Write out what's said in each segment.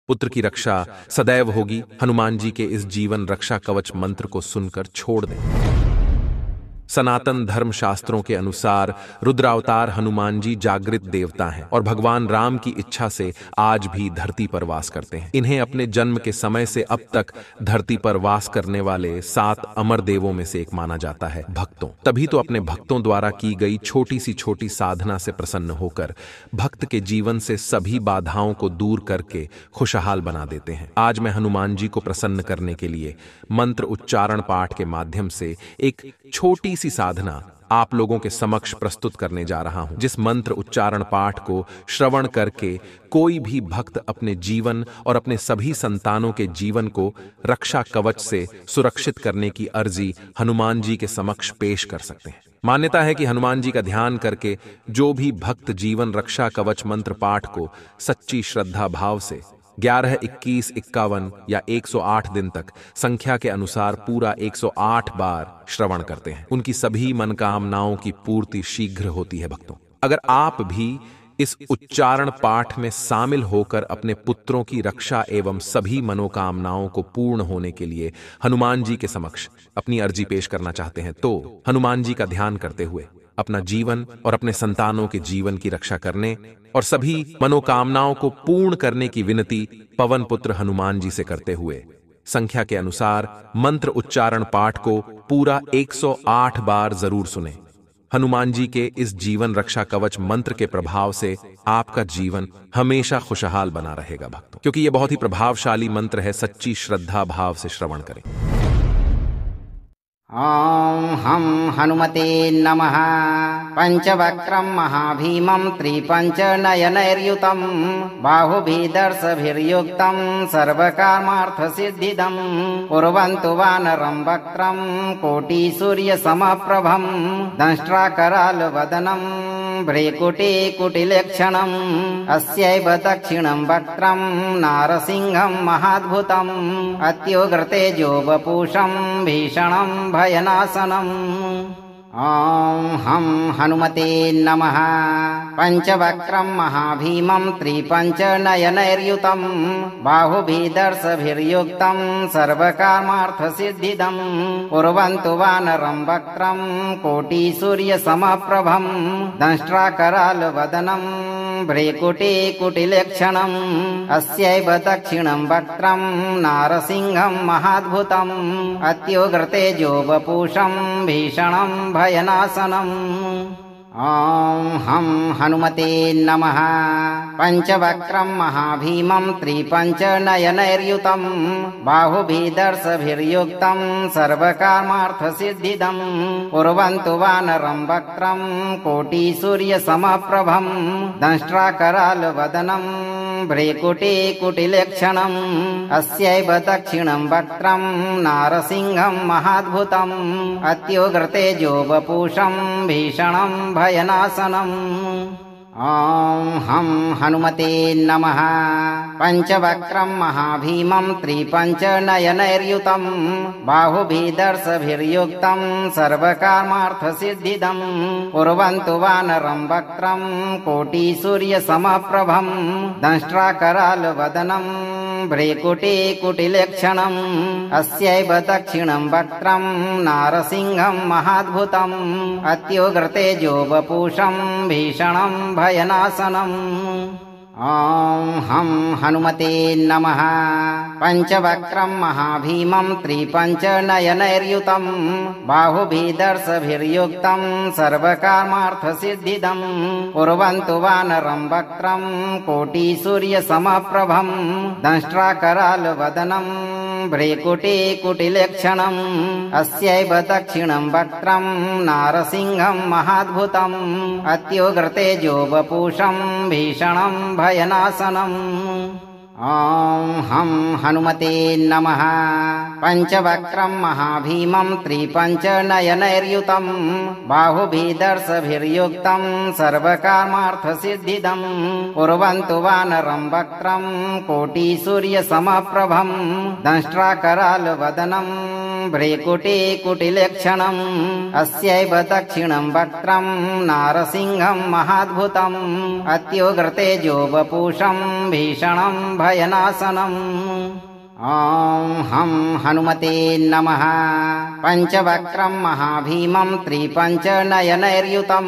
पुत्र की रक्षा सदैव होगी। हनुमान जी के इस जीवन रक्षा कवच मंत्र को सुनकर छोड़ दें। सनातन धर्म शास्त्रों के अनुसार रुद्रावतार हनुमान जी जागृत देवता हैं और भगवान राम की इच्छा से आज भी धरती पर वास करते हैं। इन्हें अपने जन्म के समय से अब तक धरती पर वास करने वाले 7 अमर देवों में से एक माना जाता है। भक्तों, तभी तो अपने भक्तों द्वारा की गई छोटी सी छोटी साधना से प्रसन्न होकर भक्त के जीवन से सभी बाधाओं को दूर करके खुशहाल बना देते हैं। आज मैं हनुमान जी को प्रसन्न करने के लिए मंत्र उच्चारण पाठ के माध्यम से एक छोटी सी साधना आप लोगों के समक्ष प्रस्तुत करने जा रहा हूं, जिस मंत्र उच्चारण पाठ को श्रवण करके कोई भी भक्त अपने जीवन और अपने सभी संतानों के जीवन को रक्षा कवच से सुरक्षित करने की अर्जी हनुमान जी के समक्ष पेश कर सकते हैं। मान्यता है कि हनुमान जी का ध्यान करके जो भी भक्त जीवन रक्षा कवच मंत्र पाठ को सच्ची श्रद्धा भाव से 11, 21, 51 या 108 दिन तक संख्या के अनुसार पूरा 108 बार श्रवण करते हैं, उनकी सभी मनोकामनाओं की पूर्ति शीघ्र होती है। भक्तों, अगर आप भी इस उच्चारण पाठ में शामिल होकर अपने पुत्रों की रक्षा एवं सभी मनोकामनाओं को पूर्ण होने के लिए हनुमान जी के समक्ष अपनी अर्जी पेश करना चाहते हैं, तो हनुमान जी का ध्यान करते हुए अपना जीवन और अपने संतानों के जीवन की रक्षा करने और सभी मनोकामनाओं को पूर्ण करने की विनती पवन पुत्र हनुमान जी से करते हुए संख्या के अनुसार मंत्र उच्चारण पाठ को पूरा 108 बार जरूर सुने। हनुमान जी के इस जीवन रक्षा कवच मंत्र के प्रभाव से आपका जीवन हमेशा खुशहाल बना रहेगा भक्तों, क्योंकि यह बहुत ही प्रभावशाली मंत्र है। सच्ची श्रद्धा भाव से श्रवण करें। ॐ हं हनुमते नमः। पंचवक्त्रं महाभीमं त्रिपञ्चनयनैर्युतं बाहुभिर्दर्शभिर्युक्तं सर्वकामार्थसिद्धिदं कुर्वन्तु वानरं वक्त्रं कोटिसूर्यसमप्रभं दंष्ट्राकरालवदनं भ्रेकुटिकुटिलक्षणम् अस्यैव दक्षिणं वक्त्रं नारसिंहं महाद्भुतम् अत्युग्रतेजो वपुषं भीषणं भयनाशनम्। ॐ हं हनुमते नमः। पंचवक्त्रं महाभीमं त्रिपञ्चनयनैर्युतं बाहुभिर्दर्शभिर्युक्तं सर्वकामार्थसिद्धिदं कुर्वन्तु वानरं वक्त्रं कोटिसूर्यसमप्रभं दंष्ट्राकरालवदनं भ्रेकुटिकुटिलक्षणम् अस्यैव दक्षिणं वक्त्रं नारसिंहं महाद्भुतम् अत्युग्रतेजो वपुषं भीषणं भयनाशनम्। ॐ हं हनुमते नमः। पंचवक्त्रं महाभीमं त्रिपञ्चनयनैर्युतं बाहुभिर्दर्शभिर्युक्तं सर्वकामार्थसिद्धिदं कुर्वन्तु वानरं वक्त्रं कोटिसूर्यसमप्रभं दंष्ट्राकरालवदनं भ्रेकुटिकुटिलक्षणम् अस्यैव दक्षिणं वक्त्रं नारसिंहं महाद्भुतम् अत्युग्रतेजो वपुषं भीषणं भयनाशनम्। ॐ हं हनुमते नमः। पंचवक्त्रं महाभीमं त्रिपञ्चनयनैर्युतं बाहुभिर्दर्शभिर्युक्तं सर्वकामार्थसिद्धिदं कुर्वन्तु वानरं वक्त्रं कोटिसूर्यसमप्रभं दंष्ट्राकरालवदनं भ्रेकुटिकुटिलक्षणम् अस्यैव दक्षिणं वक्त्रं नारसिंहं महाद्भुतम् अत्युग्रतेजो वपुषं भीषणं भयनाशनम्। ॐ हं हनुमते नमः। पंचवक्त्रं महाभीमं त्रिपञ्चनयनैर्युतं बाहुभिर्दर्शभिर्युक्तं सर्वकामार्थसिद्धिदं कुर्वन्तु वानरं वक्त्रं कोटिसूर्यसमप्रभं दंष्ट्राकरालवदनं भ्रेकुटिकुटिलक्षणम् अस्यैव दक्षिणं वक्त्रं नारसिंहं महाद्भुतम् अत्युग्रतेजो वपुषं भीषणं भयनाशनम्। ॐ हं हनुमते नमः। पंचवक्त्रं महाभीमं त्रिपञ्चनयनैर्युतं बाहुभिर्दर्शभिर्युक्तं सर्वकामार्थसिद्धिदं कुर्वन्तु वानरं वक्त्रं कोटिसूर्यसमप्रभं दंष्ट्राकरालवदनं भ्रीकुटीकुटिलक्षणम् अस्यैव दक्षिणं वक्त्रं नारसिंहं महाद्भुतम् अत्युग्रतेजो वपुषं भीषणं भयनाशनम् ॐ हं हनुमते नमः। पञ्चवक्त्रं महाभीमं त्रिपञ्चनयनैर्युतं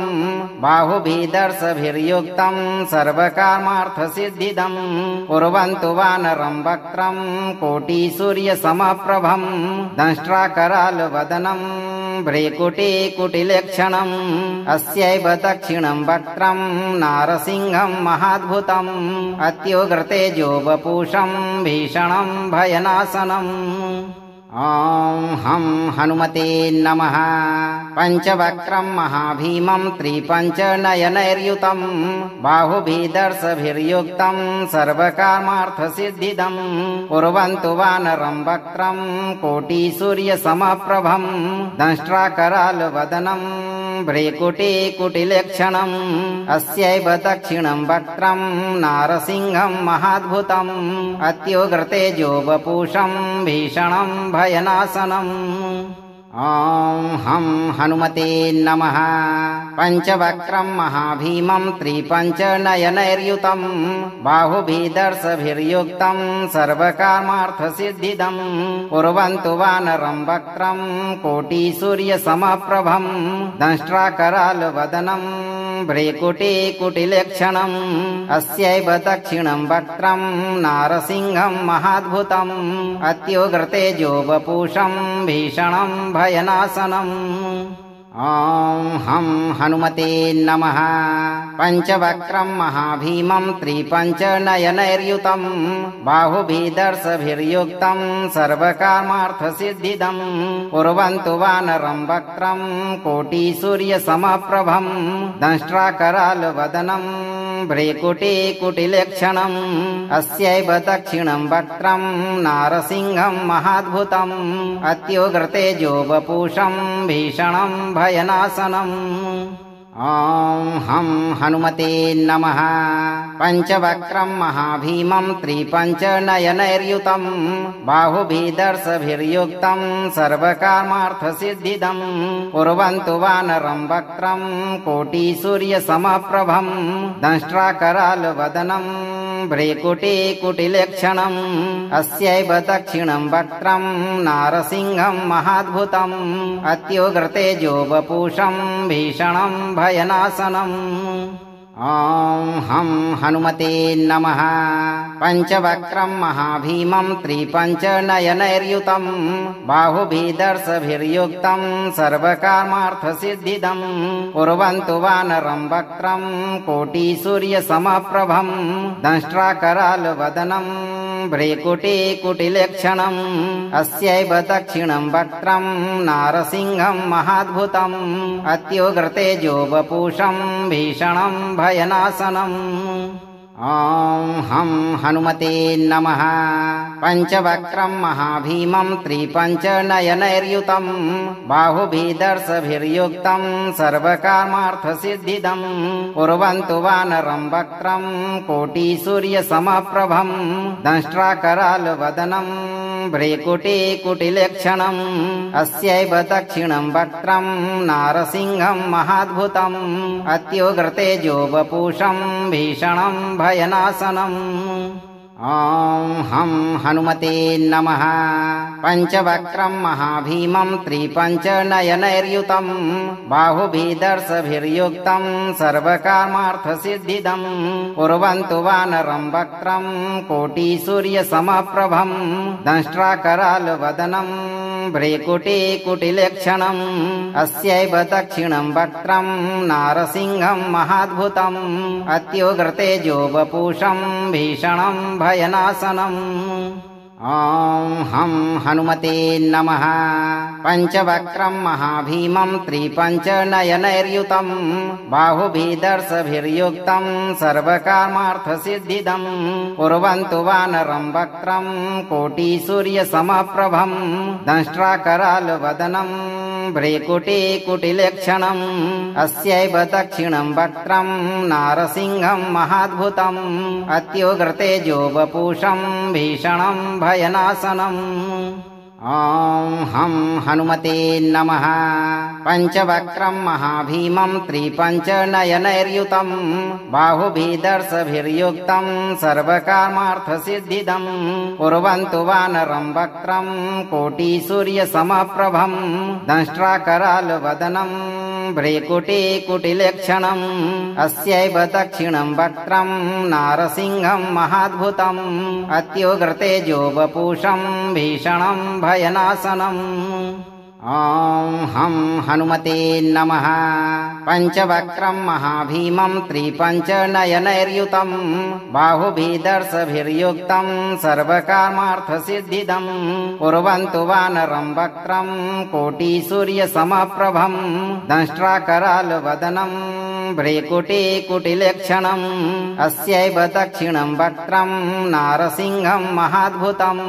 बाहुभिर्दर्शभिर्युक्तं सर्वकामार्थसिद्धिदं कुर्वन्तु वानरं वक्त्रं कोटिसूर्यसमप्रभं दंष्ट्राकरालवदनं भ्रीकुटीकुटिलक्षणम् अस्यैव दक्षिणं वक्त्रं नारसिंहं महाद्भुतम् अत्युग्रतेजो वपुषं भीषणं भयनाशनम् ॐ हं हनुमते नमः। पञ्चवक्त्रं महाभीमं त्रिपञ्चनयनैर्युतं बाहुभिर्दर्शभिर्युक्तं सर्वकामार्थसिद्धिदं कुर्वन्तु वानरं वक्त्रं कोटिसूर्यसमप्रभं दंष्ट्राकरालवदनं भ्रीकुटीकुटिलक्षणम् अस्यैव दक्षिणं वक्त्रं नारसिंहं महाद्भुतम् अत्युग्रतेजो वपुषं भीषणं भयनाशनम् ॐ हं हनुमते नमः। पञ्चवक्त्रं महाभीमं त्रिपञ्चनयनैर्युतं बाहुभिर्दर्शभिर्युक्तं सर्वकामार्थसिद्धिदं कुर्वन्तु वानरं वक्त्रं कोटिसूर्यसमप्रभं दंष्ट्राकरालवदनं भ्रीकुटीकुटिलक्षणम् अस्यैव दक्षिणं वक्त्रं नारसिंहं महाद्भुतम् अत्युग्रतेजो वपुषं भीषणं भयनाशनम् ॐ हं हनुमते नमः। पञ्चवक्त्रं महाभीमं त्रिपञ्चनयनैर्युतं बाहुभिर्दर्शभिर्युक्तं सर्वकामार्थसिद्धिदं कुर्वन्तु वानरं वक्त्रं कोटिसूर्यसमप्रभं दंष्ट्राकरालवदनं भ्रीकुटीकुटिलक्षणम् अस्यैव दक्षिणं वक्त्रं नारसिंहं महाद्भुतम् अत्युग्रतेजो वपुषं भीषणं भयनाशनम् ॐ हं हनुमते नमः। पञ्चवक्त्रं महाभीमं त्रिपञ्चनयनैर्युतं बाहुभिर्दर्शभिर्युक्तं सर्वकामार्थसिद्धिदं कुर्वन्तु वानरं वक्त्रं कोटिसूर्यसमप्रभं दंष्ट्राकरालवदनं भ्रीकुटीकुटिलक्षणम् अस्यैव दक्षिणं वक्त्रं नारसिंहं महाद्भुतम् अत्युग्रतेजो वपुषं भीषणं भयनाशनम् ॐ हं हनुमते नमः। पञ्चवक्त्रं महाभीमं त्रिपञ्चनयनैर्युतं बाहुभिर्दर्शभिर्युक्तं सर्वकामार्थसिद्धिदं कुर्वन्तु वानरं वक्त्रं कोटिसूर्यसमप्रभं दंष्ट्राकरालवदनं भ्रीकुटीकुटिलक्षणम् अस्यैव दक्षिणं वक्त्रं नारसिंहं महाद्भुतम् अत्युग्रतेजो वपुषं भीषणं भयनाशनम् ॐ हं हनुमते नमः। पञ्चवक्त्रं महाभीमं त्रिपञ्चनयनैर्युतं बाहुभिर्दर्शभिर्युक्तं सर्वकामार्थसिद्धिदं कुर्वन्तु वानरं वक्त्रं कोटिसूर्यसमप्रभं दंष्ट्राकरालवदनं भ्रीकुटीकुटिलक्षणम् अस्यैव दक्षिणं वक्त्रं नारसिंहं महाद्भुतम् अत्युग्रतेजो वपुषं भीषणं भयनाशनम् ॐ हं हनुमते नमः। पञ्चवक्त्रं महाभीमं त्रिपञ्चनयनैर्युतं बाहुभिर्दर्शभिर्युक्तं सर्वकामार्थसिद्धिदं कुर्वन्तु वानरं वक्त्रं कोटिसूर्यसमप्रभं दंष्ट्राकरालवदनं भ्रीकुटीकुटिलक्षणम् अस्यैव दक्षिणं वक्त्रं नारसिंहं महाद्भुतम् अत्युग्रतेजो वपुषं भीषणं भयनाशनम् ॐ हं हनुमते नमः। पञ्चवक्त्रं महाभीमं त्रिपञ्चनयनैर्युतं बाहुभिर्दर्शभिर्युक्तं सर्वकामार्थसिद्धिदं कुर्वन्तु वानरं वक्त्रं कोटिसूर्यसमप्रभं दंष्ट्राकरालवदनं भ्रीकुटीकुटिलक्षणम् अस्यैव दक्षिणं वक्त्रं नारसिंहं महाद्भुतम् अत्युग्रतेजो वपुषं भीषणं भयनाशनम् ॐ हं हनुमते नमः। पञ्चवक्त्रं महाभीमं त्रिपञ्चनयनैर्युतं बाहुभिदर्शभिर्युक्तं सर्वकामार्थसिद्धिदं कुर्वन्तु वानरं वक्त्रं कोटिसूर्यसमप्रभं दंष्ट्राकरालवदनं भ्रेकुटिकुटिलक्षणम् अस्यैव दक्षिणं वक्त्रं नारसिंहं महाद्भुतम् अत्युग्रतेजो वपुषं भीषणं भयनाशनम्। ॐ हं हनुमते नमः। पञ्चवक्त्रं महाभीमं त्रिपञ्चनयनैर्युतं बाहुभिदर्शभिर्युक्तं सर्वकामार्थसिद्धिदं कुर्वन्तु वानरं वक्त्रं कोटिसूर्यसमप्रभं दंष्ट्राकरालवदनं भ्रेकुटिकुटिलक्षणम् अस्यैव दक्षिणं वक्त्रं नारसिंहं महाद्भुतम्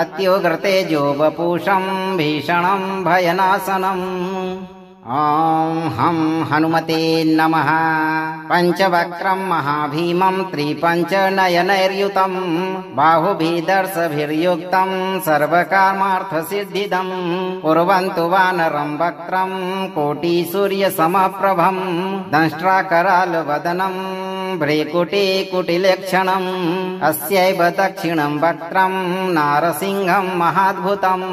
अत्युग्रतेजो वपुषं भीषणं भयनाशनम्। ॐ हं हनुमते नमः। पञ्चवक्त्रं महाभीमं त्रिपञ्चनयनैर्युतं बाहुभिदर्शभिर्युक्तं सर्वकामार्थसिद्धिदं कुर्वन्तु वानरं वक्त्रं कोटिसूर्यसमप्रभं दंष्ट्राकरालवदनं भ्रेकुटिकुटिलक्षणम् अस्यैव दक्षिणं वक्त्रं नारसिंहं महाद्भुतम्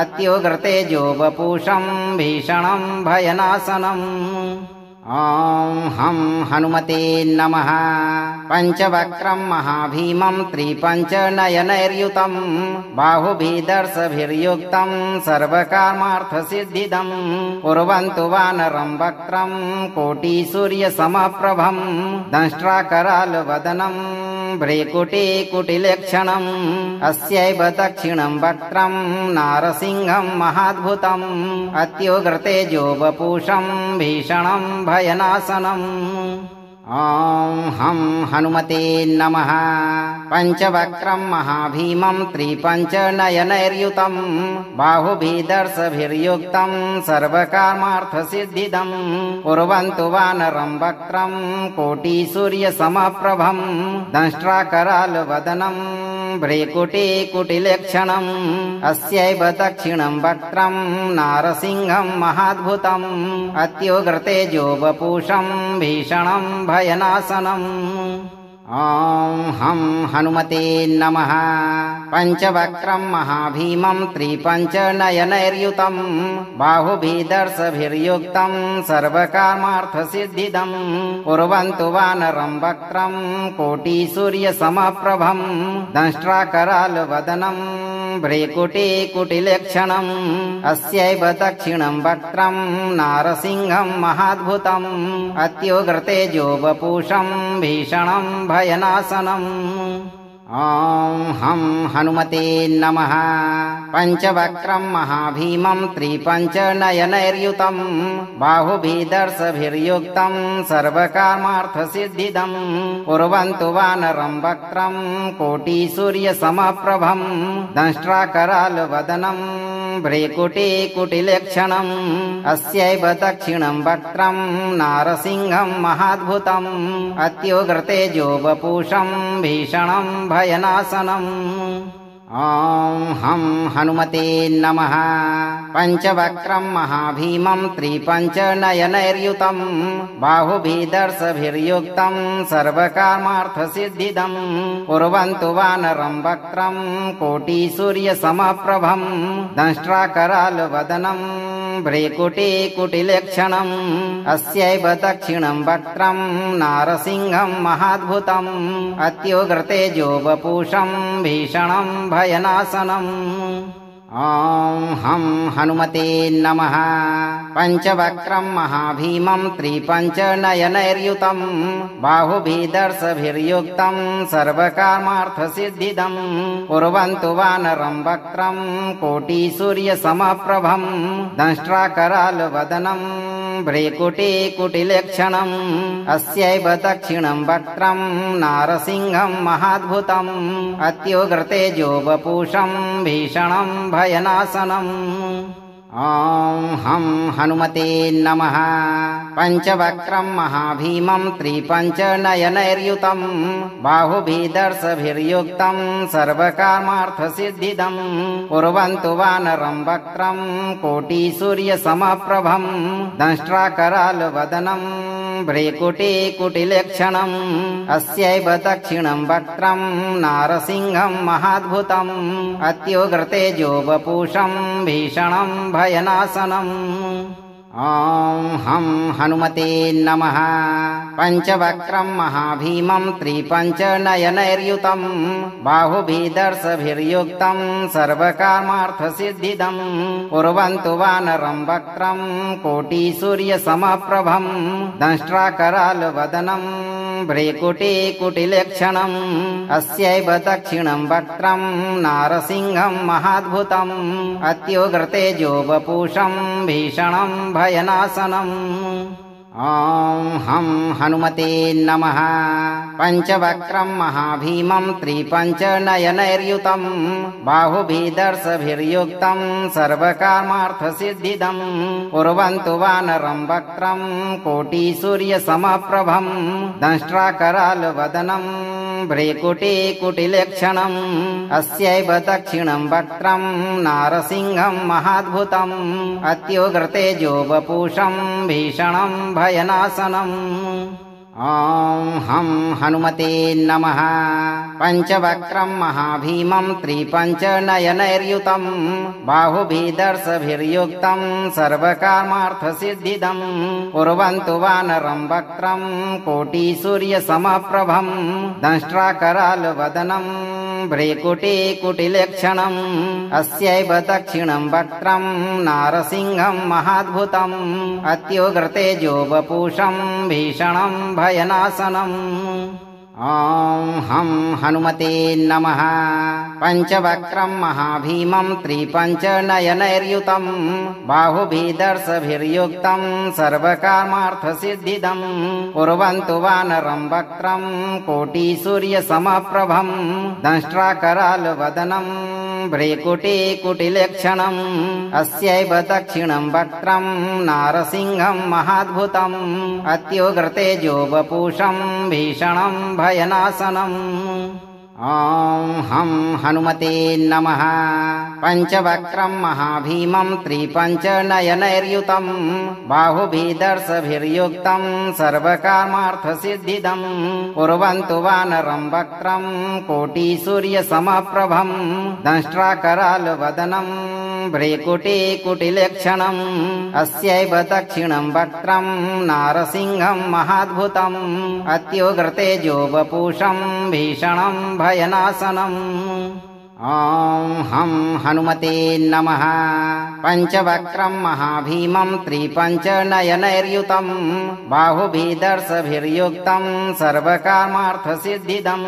अत्युग्रतेजो वपुषं भीषणं भयनाशनम्। ॐ हं हनुमते नमः। पञ्चवक्त्रं महाभीमं त्रिपञ्चनयनैर्युतं बाहुभिदर्शभिर्युक्तं सर्वकामार्थसिद्धिदं कुर्वन्तु वानरं वक्त्रं कोटिसूर्यसमप्रभं दंष्ट्राकरालवदनं भ्रेकुटिकुटिलक्षणम् अस्यैव दक्षिणं वक्त्रं नारसिंहं महाद्भुतम् अत्युग्रतेजो वपुषं भीषणं भयनाशनम्। ॐ हं हनुमते नमः। पञ्चवक्त्रं महाभीमं त्रिपञ्चनयनैर्युतं बाहुभिदर्शभिर्युक्तं सर्वकामार्थसिद्धिदं कुर्वन्तु वानरं वक्त्रं कोटिसूर्यसमप्रभं दंष्ट्राकरालवदनं भ्रेकुटिकुटिलक्षणम् अस्यैव दक्षिणं वक्त्रं नारसिंहं महाद्भुतम् अत्युग्रतेजो वपुषं भीषणं भयनाशनम्। ॐ हं हनुमते नमः। पञ्चवक्त्रं महाभीमं त्रिपञ्चनयनैर्युतं बाहुभिदर्शभिर्युक्तं सर्वकामार्थसिद्धिदं कुर्वन्तु वानरं वक्त्रं कोटिसूर्यसमप्रभं दंष्ट्राकरालवदनं भ्रेकुटिकुटिलक्षणम् अस्यैव दक्षिणं वक्त्रं नारसिंहं महाद्भुतम् अत्युग्रतेजो वपुषं भीषणं भयनाशनम्। ॐ हं हनुमते नमः। पञ्चवक्त्रं महाभीमं त्रिपञ्चनयनैर्युतं बाहुभिदर्शभिर्युक्तं सर्वकामार्थसिद्धिदं कुर्वन्तु वानरं वक्त्रं कोटिसूर्यसमप्रभं दंष्ट्राकरालवदनं भ्रेकुटिकुटिलक्षणम् अस्यैव दक्षिणं वक्त्रं नारसिंहं महाद्भुतम् अत्युग्रतेजो वपुषं भीषणं भयनाशनम्। ॐ हं हनुमते नमः। पञ्चवक्त्रं महाभीमं त्रिपञ्चनयनैर्युतं बाहुभिदर्शभिर्युक्तं सर्वकामार्थसिद्धिदं कुर्वन्तु वानरं वक्त्रं कोटिसूर्यसमप्रभं दंष्ट्राकरालवदनं भ्रेकुटिकुटिलक्षणम् अस्यैव दक्षिणं वक्त्रं नारसिंहं महाद्भुतम् अत्युग्रतेजो वपुषं भीषणं भयनाशनम्। ॐ हं हनुमते नमः। पञ्चवक्त्रं महाभीमं त्रिपञ्चनयनैर्युतं बाहुभिदर्शभिर्युक्तं सर्वकामार्थसिद्धिदं कुर्वन्तु वानरं वक्त्रं कोटिसूर्यसमप्रभं दंष्ट्राकरालवदनं भ्रेकुटिकुटिलक्षणम् अस्यैव दक्षिणं वक्त्रं नारसिंहं महाद्भुतम् अत्युग्रतेजो वपुषं भीषणं भयनाशनम्। ॐ हं हनुमते नमः। पञ्चवक्त्रं महाभीमं त्रिपञ्चनयनैर्युतं बाहुभिदर्शभिर्युक्तं सर्वकामार्थसिद्धिदं कुर्वन्तु वानरं वक्त्रं कोटिसूर्यसमप्रभं दंष्ट्राकरालवदनं भ्रेकुटिकुटिलक्षणम् अस्यैव दक्षिणं वक्त्रं नारसिंहं महाद्भुतम् अत्युग्रतेजो वपुषं भीषणं भयनाशनम्। ॐ हं हनुमते नमः। पञ्चवक्त्रं महाभीमं त्रिपञ्चनयनैर्युतं बाहुभिदर्शभिर्युक्तं सर्वकामार्थसिद्धिदं कुर्वन्तु वानरं वक्त्रं कोटिसूर्यसमप्रभं दंष्ट्राकरालवदनं भ्रेकुटिकुटिलक्षणम् अस्यैव दक्षिणं वक्त्रं नारसिंहं महाद्भुतम् अत्युग्रतेजो वपुषं भीषणं भयनाशनम्। ॐ हं हनुमते नमः। पञ्चवक्त्रं महाभीमं त्रिपञ्चनयनैर्युतं बाहुभिदर्शभिर्युक्तं सर्वकामार्थसिद्धिदं कुर्वन्तु वानरं वक्त्रं कोटिसूर्यसमप्रभं दंष्ट्राकरालवदनं भ्रेकुटिकुटिलक्षणम् अस्यैव दक्षिणं वक्त्रं नारसिंहं महाद्भुतम् अत्युग्रतेजो वपुषं भीषणं भयनाशनम्। ॐ हं हनुमते नमः। पञ्चवक्त्रं महाभीमं त्रिपञ्चनयनैर्युतं बाहुभिदर्शभिर्युक्तं सर्वकामार्थसिद्धिदं कुर्वन्तु वानरं वक्त्रं कोटिसूर्यसमप्रभं दंष्ट्राकरालवदनं भ्रेकुटिकुटिलक्षणम् अस्यैव दक्षिणं वक्त्रं नारसिंहं महाद्भुतम् अत्युग्रतेजो वपुषं भीषणं भयनाशनम्। ॐ हं हनुमते नमः। पञ्चवक्त्रं महाभीमं त्रिपञ्चनयनैर्युतं बाहुभिदर्शभिर्युक्तं सर्वकामार्थसिद्धिदं कुर्वन्तु वानरं वक्त्रं कोटिसूर्यसमप्रभं दंष्ट्राकरालवदनं भ्रेकुटिकुटिलक्षणम् अस्यैव दक्षिणं वक्त्रं नारसिंहं महाद्भुतम् अत्युग्रतेजो वपुषं भीषणं भयनाशनम्। ॐ हं हनुमते नमः। पञ्चवक्त्रं महाभीमं त्रिपञ्चनयनैर्युतं बाहुभिदर्शभिर्युक्तं सर्वकामार्थसिद्धिदं कुर्वन्तु वानरं वक्त्रं कोटिसूर्यसमप्रभं दंष्ट्राकरालवदनं भ्रेकुटिकुटिलक्षणम् अस्यैव दक्षिणं वक्त्रं नारसिंहं महाद्भुतम् अत्युग्रतेजो वपुषं भीषणं भयनाशनम्। ॐ हं हनुमते नमः। पञ्चवक्त्रं महाभीमं त्रिपञ्चनयनैर्युतं बाहुभिदर्शभिर्युक्तं सर्वकामार्थसिद्धिदं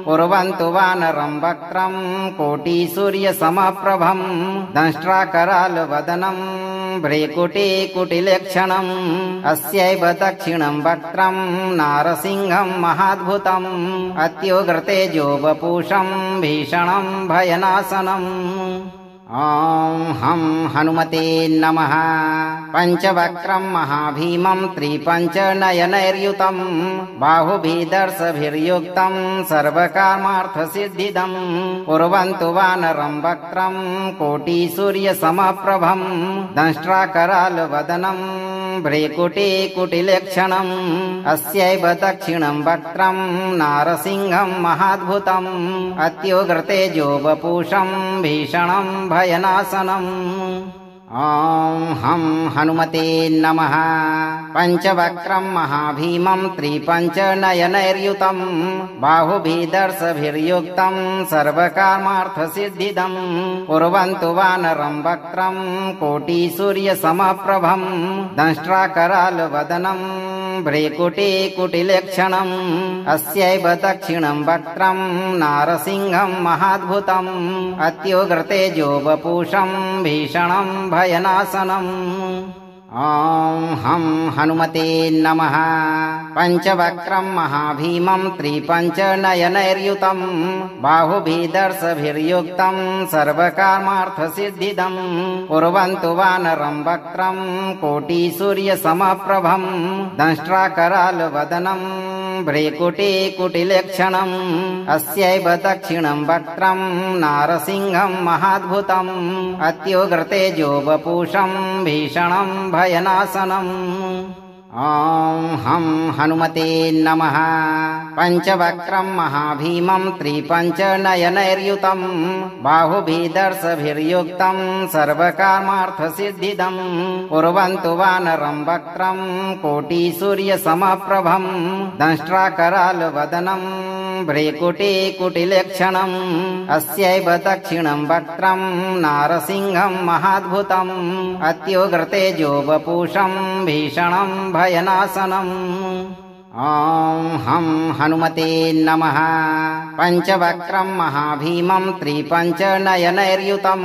कुर्वन्तु वानरं वक्त्रं कोटिसूर्यसमप्रभं दंष्ट्राकरालवदनं भ्रेकुटिकुटिलक्षणम् अस्यैव दक्षिणं वक्त्रं नारसिंहं महाद्भुतम् अत्युग्रतेजो वपुषं भीषणं भयनाशनम्। ॐ हं हनुमते नमः। पञ्चवक्त्रं महाभीमं त्रिपञ्चनयनैर्युतं बाहुभिदर्शभिर्युक्तं सर्वकामार्थसिद्धिदं कुर्वन्तु वानरं वक्त्रं कोटिसूर्यसमप्रभं दंष्ट्राकरालवदनं भ्रेकुटिकुटिलक्षणम् अस्यैव दक्षिणं वक्त्रं नारसिंहं महाद्भुतम् अत्युग्रतेजो वपुषं भीषणं भयनाशनम्। ॐ हं हनुमते नमः। पञ्चवक्त्रं महाभीमं त्रिपञ्चनयनैर्युतं बाहुभिदर्शभिर्युक्तं सर्वकामार्थसिद्धिदं कुर्वन्तु वानरं वक्त्रं कोटिसूर्यसमप्रभं दंष्ट्राकरालवदनं भ्रेकुटिकुटिलक्षणम् अस्यैव दक्षिणं वक्त्रं नारसिंहं महाद्भुतम् अत्युग्रतेजो वपुषं भीषणं भयनाशनम्। ॐ हं हनुमते नमः। पञ्चवक्त्रं महाभीमं त्रिपञ्चनयनैर्युतं बाहुभिदर्शभिर्युक्तं सर्वकामार्थसिद्धिदं कुर्वन्तु वानरं वक्त्रं कोटिसूर्यसमप्रभं दंष्ट्राकरालवदनं भ्रेकुटिकुटिलक्षणम् अस्यैव दक्षिणं वक्त्रं नारसिंहं महाद्भुतम् अत्युग्रतेजो वपुषं भीषणं भयनाशनम्। ॐ हं हनुमते नमः। पञ्चवक्त्रं महाभीमं त्रिपञ्चनयनैर्युतं बाहुभिदर्शभिर्युक्तं सर्वकामार्थसिद्धिदं कुर्वन्तु वानरं वक्त्रं कोटिसूर्यसमप्रभं दंष्ट्राकरालवदनं भ्रेकुटिकुटिलक्षणम् अस्यैव दक्षिणं वक्त्रं नारसिंहं महाद्भुतम् अत्युग्रतेजो वपुषं भीषणं भयनाशनम्। ॐ हं हनुमते नमः। पञ्चवक्त्रं महाभीमं त्रिपञ्चनयनैर्युतं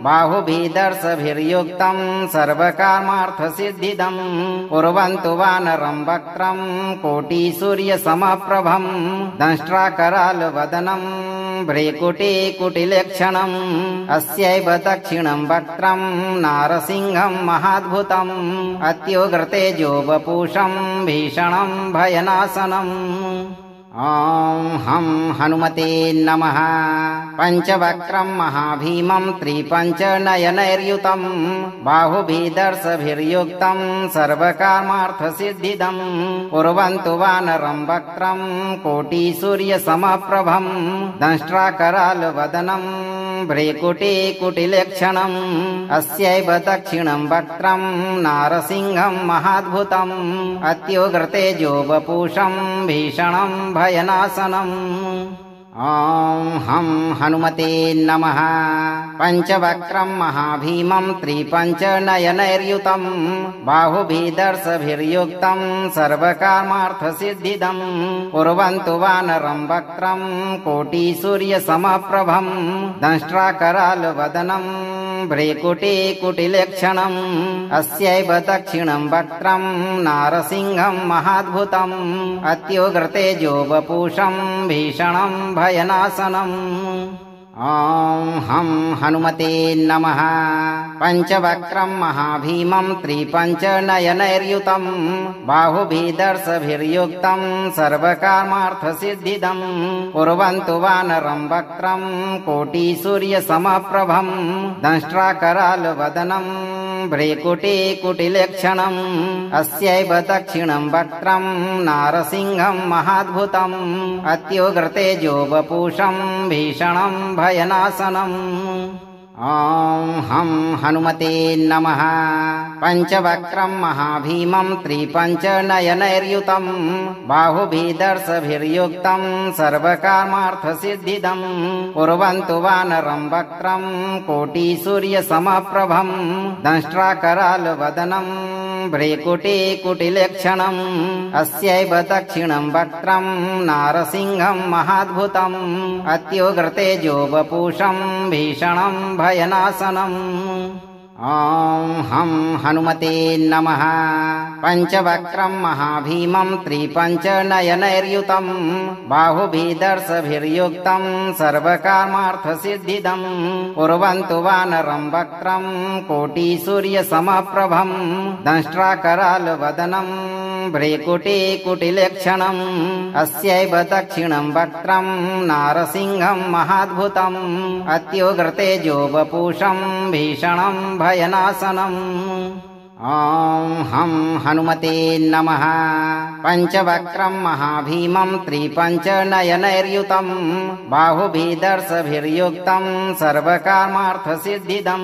बाहुभिदर्शभिर्युक्तं सर्वकामार्थसिद्धिदं कुर्वन्तु वानरं वक्त्रं कोटिसूर्यसमप्रभं दंष्ट्राकरालवदनं भ्रेकुटिकुटिलक्षणम् अस्यैव दक्षिणं वक्त्रं नारसिंहं महाद्भुतम् अत्युग्रतेजो वपुषं भीषणं भयनाशनम्। ॐ हं हनुमते नमः। पञ्चवक्त्रं महाभीमं त्रिपञ्चनयनैर्युतं बाहुभिदर्शभिर्युक्तं सर्वकामार्थसिद्धिदं कुर्वन्तु वानरं वक्त्रं कोटिसूर्यसमप्रभं दंष्ट्राकरालवदनं भ्रेकुटिकुटिलक्षणम् अस्यैव दक्षिणं वक्त्रं नारसिंहं महाद्भुतम् अत्युग्रतेजो वपुषं भीषणं भयनाशनम्। ॐ हं हनुमते नमः। पञ्चवक्त्रं महाभीमं त्रिपञ्चनयनैर्युतं बाहुभिदर्शभिर्युक्तं सर्वकामार्थसिद्धिदं कुर्वन्तु वानरं वक्त्रं कोटिसूर्यसमप्रभं दंष्ट्राकरालवदनं भ्रेकुटिकुटिलक्षणम् अस्यैव दक्षिणं वक्त्रं नारसिंहं महाद्भुतम् अत्युग्रतेजो वपुषं भीषणं भयनाशनम्। ॐ हं हनुमते नमः। पञ्चवक्त्रं महाभीमं त्रिपञ्चनयनैर्युतं बाहुभिदर्शभिर्युक्तं सर्वकामार्थसिद्धिदं कुर्वन्तु वानरं वक्त्रं कोटिसूर्यसमप्रभं दंष्ट्राकरालवदनं भ्रेकुटिकुटिलक्षणम् अस्यैव दक्षिणं वक्त्रं नारसिंहं महाद्भुतम् अत्युग्रतेजो वपुषं भीषणं भयनाशनम्। ॐ हं हनुमते नमः। पञ्चवक्त्रं महाभीमं त्रिपञ्चनयनैर्युतं बाहुभिदर्शभिर्युक्तं सर्वकामार्थसिद्धिदं कुर्वन्तु वानरं वक्त्रं कोटिसूर्यसमप्रभं दंष्ट्राकरालवदनं भ्रेकुटिकुटिलक्षणम् अस्यैव दक्षिणं वक्त्रं नारसिंहं महाद्भुतम् अत्युग्रतेजो वपुषं भीषणं भयनाशनम्। ॐ हं हनुमते नमः। पञ्चवक्त्रं महाभीमं त्रिपञ्चनयनैर्युतं बाहुभिदर्शभिर्युक्तं सर्वकामार्थसिद्धिदं कुर्वन्तु वानरं वक्त्रं कोटिसूर्यसमप्रभं दंष्ट्राकरालवदनं भ्रेकुटिकुटिलक्षणम् अस्यैव दक्षिणं वक्त्रं नारसिंहं महाद्भुतम् अत्युग्रतेजो वपुषं भीषणं भयनाशनम्। ॐ हं हनुमते नमः। पञ्चवक्त्रं महाभीमं त्रिपञ्चनयनैर्युतं बाहुभिदर्शभिर्युक्तं सर्वकामार्थसिद्धिदं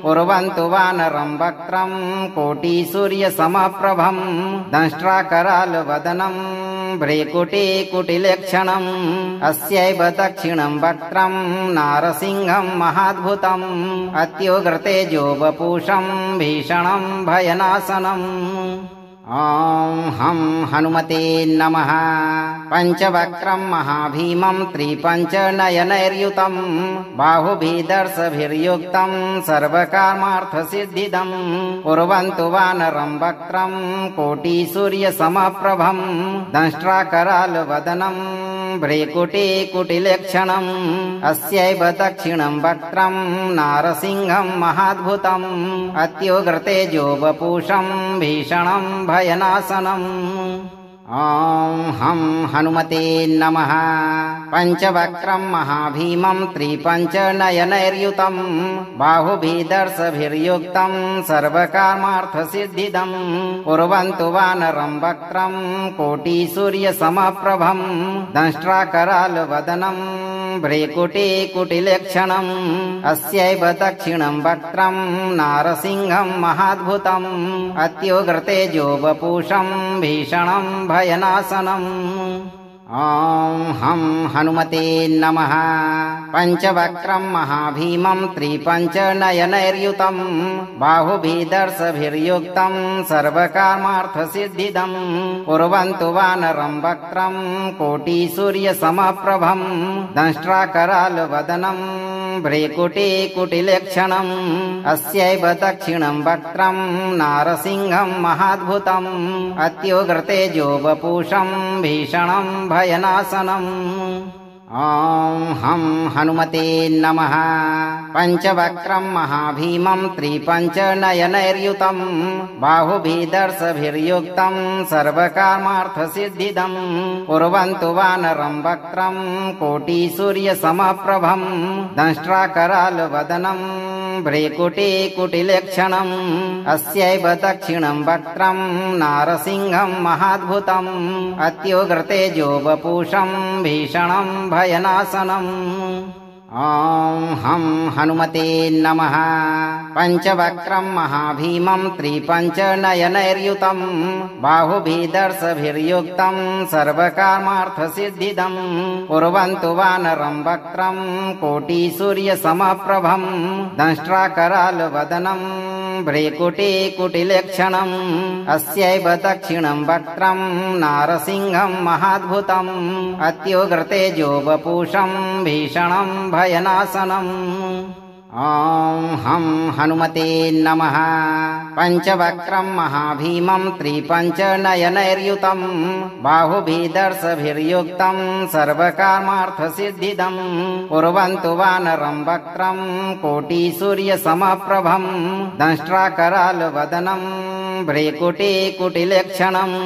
कुर्वन्तु वानरं वक्त्रं कोटिसूर्यसमप्रभं दंष्ट्राकरालवदनं भ्रेकुटिकुटिलक्षणम् अस्यैव दक्षिणं वक्त्रं नारसिंहं महाद्भुतम् अत्युग्रतेजो वपुषं भीषणं भयनाशनम्। ॐ हं हनुमते नमः। पञ्चवक्त्रं महाभीमं त्रिपञ्चनयनैर्युतं बाहुभिदर्शभिर्युक्तं सर्वकामार्थसिद्धिदं कुर्वन्तु वानरं वक्त्रं कोटिसूर्यसमप्रभं दंष्ट्राकरालवदनं भ्रेकुटिकुटिलक्षणम् अस्यैव दक्षिणं वक्त्रं नारसिंहं महाद्भुतम् अत्युग्रतेजो वपुषं भीषणं भयनाशनम्। ॐ हं हनुमते नमः। पञ्चवक्त्रं महाभीमं त्रिपञ्चनयनैर्युतं बाहुभिदर्शभिर्युक्तं सर्वकामार्थसिद्धिदं कुर्वन्तु वानरं वक्त्रं कोटिसूर्यसमप्रभं दंष्ट्राकरालवदनं भ्रेकुटिकुटिलक्षणम् अस्यैव दक्षिणं वक्त्रं नारसिंहं महाद्भुतम् अत्युग्रतेजो वपुषं भीषणं भयनाशनम्। ॐ हं हनुमते नमः। पञ्चवक्त्रं महाभीमं त्रिपञ्चनयनैर्युतं बाहुभिदर्शभिर्युक्तं सर्वकामार्थसिद्धिदं कुर्वन्तु वानरं वक्त्रं कोटिसूर्यसमप्रभं दंष्ट्राकरालवदनं भ्रेकुटिकुटिलक्षणम् अस्यैव दक्षिणं वक्त्रं नारसिंहं महाद्भुतम् अत्युग्रतेजो वपुषं भीषणं भयनाशनम्। ॐ हं हनुमते नमः। पञ्चवक्त्रं महाभीमं त्रिपञ्चनयनैर्युतं बाहुभिदर्शभिर्युक्तं सर्वकामार्थसिद्धिदं कुर्वन्तु वानरं वक्त्रं कोटिसूर्यसमप्रभं दंष्ट्राकरालवदनं भ्रेकुटिकुटिलक्षणम् अस्यैव दक्षिणं वक्त्रं नारसिंहं महाद्भुतम् अत्युग्रतेजो वपुषं भीषणं भयनाशनम्। ॐ हं हनुमते नमः। पञ्चवक्त्रं महाभीमं त्रिपञ्चनयनैर्युतं बाहुभिदर्शभिर्युक्तं सर्वकामार्थसिद्धिदं कुर्वन्तु वानरं वक्त्रं कोटिसूर्यसमप्रभं दंष्ट्राकरालवदनं भ्रेकुटिकुटिलक्षणम् अस्यैव दक्षिणं वक्त्रं नारसिंहं महाद्भुतम् अत्युग्रतेजो वपुषं भीषणं भयनाशनम्। ॐ हं हनुमते नमः। पञ्चवक्त्रं महाभीमं त्रिपञ्चनयनैर्युतं बाहुभिदर्शभिर्युक्तं सर्वकामार्थसिद्धिदं कुर्वन्तु वानरं वक्त्रं कोटिसूर्यसमप्रभं दंष्ट्राकरालवदनं भ्रेकुटिकुटिलक्षणम्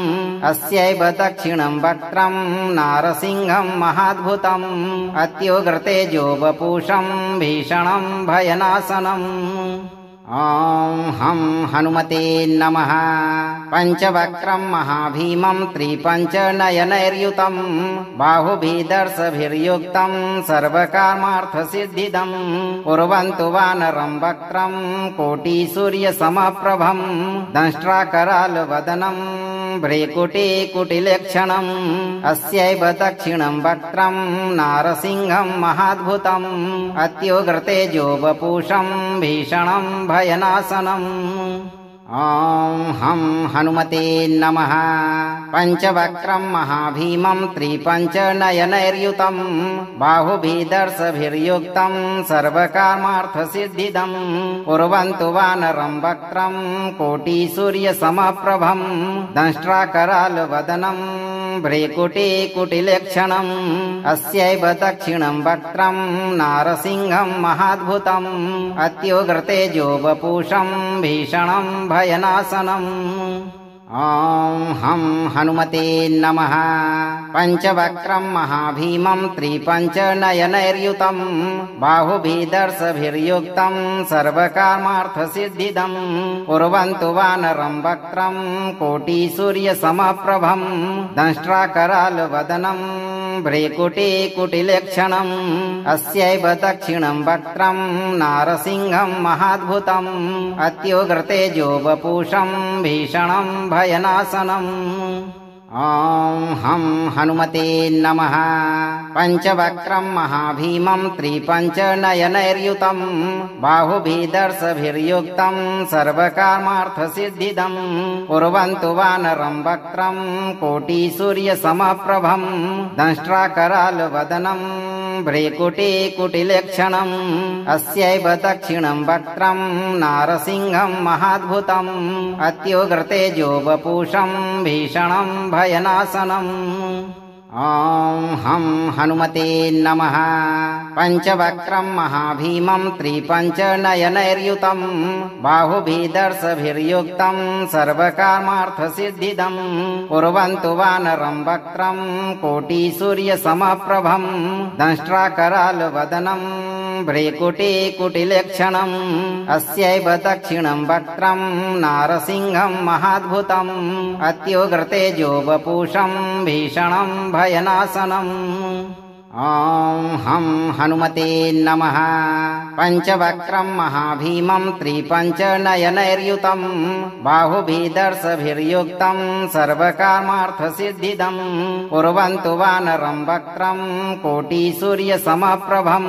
अस्यैव दक्षिणं वक्त्रं नारसिंहं महाद्भुतम् अत्युग्रतेजो वपुषं भीषणं भयनाशनम्। ॐ हं हनुमते नमः। पञ्चवक्त्रं महाभीमं त्रिपञ्चनयनैर्युतं बाहुभिदर्शभिर्युक्तं सर्वकामार्थसिद्धिदं कुर्वन्तु वानरं वक्त्रं कोटिसूर्यसमप्रभं दंष्ट्राकरालवदनं भ्रेकुटिकुटिलक्षणम् अस्यैव दक्षिणं वक्त्रं नारसिंहं महाद्भुतम् अत्युग्रतेजो वपुषं भीषणं भयनाशनम्। ॐ हं हनुमते नमः। पञ्चवक्त्रं महाभीमं त्रिपञ्चनयनैर्युतं बाहुभिदर्शभिर्युक्तं सर्वकामार्थसिद्धिदं कुर्वन्तु वानरं वक्त्रं कोटिसूर्यसमप्रभं दंष्ट्राकरालवदनं भ्रेकुटिकुटिलक्षणम् अस्यैव दक्षिणं वक्त्रं नारसिंहं महाद्भुतम् अत्युग्रतेजो वपुषं भीषणं भयनाशनम्। ॐ हं हनुमते नमः। पञ्चवक्त्रं महाभीमं त्रिपञ्चनयनैर्युतं बाहुभिदर्शभिर्युक्तं सर्वकामार्थसिद्धिदं कुर्वन्तु वानरं वक्त्रं कोटिसूर्यसमप्रभं दंष्ट्राकरालवदनं भ्रेकुटिकुटिलक्षणम् अस्यैव दक्षिणं वक्त्रं नारसिंहं महाद्भुतम् अत्युग्रतेजो वपुषं भीषणं भयनाशनम्। ॐ हं हनुमते नमः। पञ्चवक्त्रं महाभीमं त्रिपञ्चनयनैर्युतं बाहुभिर्दर्शभिर्युक्तं सर्वकामार्थसिद्धिदं कुर्वन्तु वानरं वक्त्रं कोटिसूर्यसमप्रभं दंष्ट्राकरालवदनं भ्रेकुटिकुटिलक्षणम् अस्यैव दक्षिणं वक्त्रं नारसिंहं महाद्भुतम् अत्युग्रतेजो वपुषं भीषणं भयनाशनम्। ॐ हं हनुमते नमः। पञ्चवक्त्रं महाभीमं त्रिपञ्चनयनैर्युतं बाहुभिर्दर्शभिर्युक्तं सर्वकामार्थसिद्धिदं कुर्वन्तु वानरं वक्त्रं कोटिसूर्यसमप्रभं दंष्ट्राकरालवदनं भ्रेकुटिकुटिलक्षणम् अस्यैव दक्षिणं वक्त्रं नारसिंहं महाद्भुतम् अत्युग्रतेजो वपुषं भीषणं भयनाशनम्। ॐ हं हनुमते नमः। पञ्चवक्त्रं महाभीमं त्रिपञ्चनयनैर्युतं बाहुभिर्दर्शभिर्युक्तं सर्वकामार्थसिद्धिदं कुर्वन्तु वानरं वक्त्रं कोटिसूर्यसमप्रभं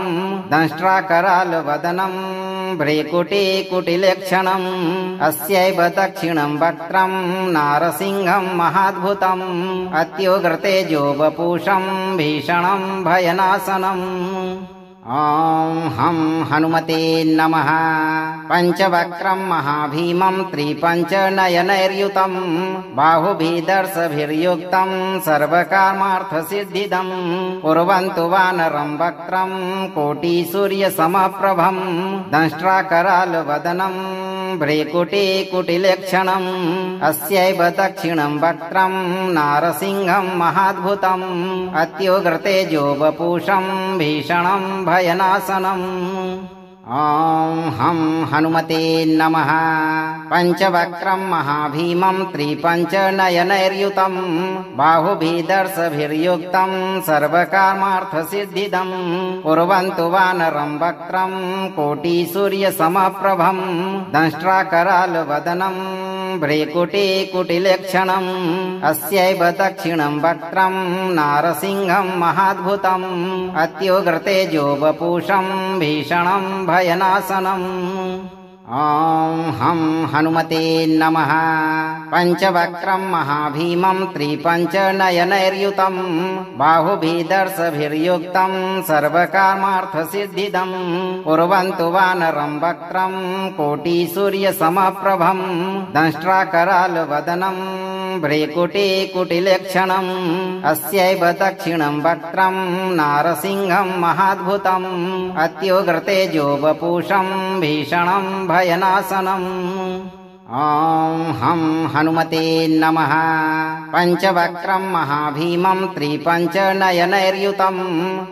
दंष्ट्राकरालवदनं भ्रेकुटिकुटिलक्षणम् अस्यैव दक्षिणं वक्त्रं नारसिंहं महाद्भुतम् अत्युग्रतेजो वपुषं भीषणं भयनाशनम्। ॐ हं हनुमते नमः। पञ्चवक्त्रं महाभीमं त्रिपञ्चनयनैर्युतं बाहुभिर्दर्शभिर्युक्तं सर्वकामार्थसिद्धिदं कुर्वन्तु वानरं वक्त्रं कोटिसूर्यसमप्रभं दंष्ट्राकरालवदनं भ्रेकुटिकुटिलक्षणम् अस्यैव दक्षिणं वक्त्रं नारसिंहं महाद्भुतम् अत्युग्रतेजो वपुषं भीषणं भयनाशनम्। ॐ हं हनुमते नमः। पञ्चवक्त्रं महाभीमं त्रिपञ्चनयनैर्युतं बाहुभिर्दर्शभिर्युक्तं सर्वकामार्थसिद्धिदं कुर्वन्तु वानरं वक्त्रं कोटिसूर्यसमप्रभं दंष्ट्राकरालवदनं भ्रेकुटिकुटिलक्षणम् अस्यैव दक्षिणं वक्त्रं नारसिंहं महाद्भुतम् अत्युग्रतेजो वपुषं भीषणं भयनाशनम्। ॐ हं हनुमते नमः। पञ्चवक्त्रं महाभीमं त्रिपञ्चनयनैर्युतं बाहुभिर्दर्शभिर्युक्तं सर्वकामार्थसिद्धिदं कुर्वन्तु वानरं वक्त्रं कोटिसूर्यसमप्रभं दंष्ट्राकरालवदनं भ्रेकुटिकुटिलक्षणम् अस्यैव दक्षिणं वक्त्रं नारसिंहं महाद्भुतम् अत्युग्रतेजो वपुषं भीषणं भयनाशनम्। ॐ हं हनुमते नमः। पञ्चवक्त्रं महाभीमं त्रिपञ्चनयनैर्युतं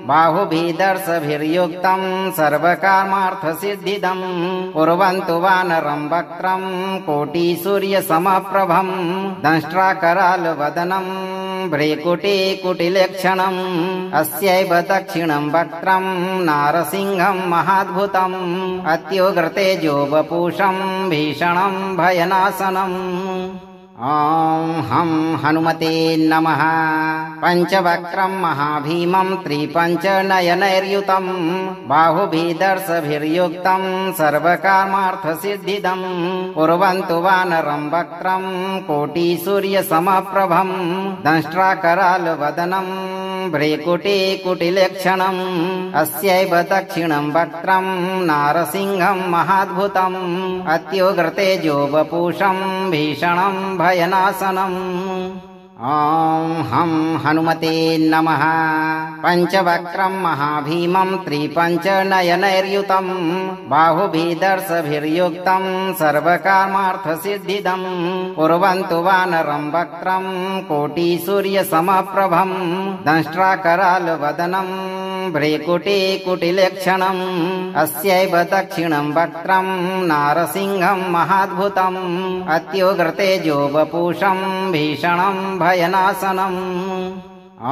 बाहुभिर्दर्शभिर्युक्तं सर्वकामार्थसिद्धिदं कुर्वन्तु वानरं वक्त्रं कोटिसूर्यसमप्रभं दंष्ट्राकरालवदनं भ्रेकुटिकुटिलक्षणम् अस्यैव दक्षिणं वक्त्रं नारसिंहं महाद्भुतम् अत्युग्रतेजो वपुषं भीषणं भयनाशनम्। ॐ हं हनुमते नमः। पञ्चवक्त्रं महाभीमं त्रिपञ्चनयनैर्युतं बाहुभिर्दर्शभिर्युक्तं सर्वकामार्थसिद्धिदं कुर्वन्तु वानरं वक्त्रं कोटिसूर्यसमप्रभं दंष्ट्राकरालवदनं भ्रेकुटिकुटिलक्षणम् अस्यैव दक्षिणं वक्त्रं नारसिंहं महाद्भुतम् अत्युग्रतेजो वपुषं भीषणं भयनाशनम्। ॐ हं हनुमते नमः। पञ्चवक्त्रं महाभीमं त्रिपञ्चनयनैर्युतं बाहुभिर्दर्शभिर्युक्तं सर्वकामार्थसिद्धिदं कुर्वन्तु वानरं वक्त्रं कोटिसूर्यसमप्रभं दंष्ट्राकरालवदनं भ्रेकुटिकुटिलक्षणम् अस्यैव दक्षिणं वक्त्रं नारसिंहं महाद्भुतम् अत्युग्रतेजो वपुषं भीषणं भयनाशनम्। ॐ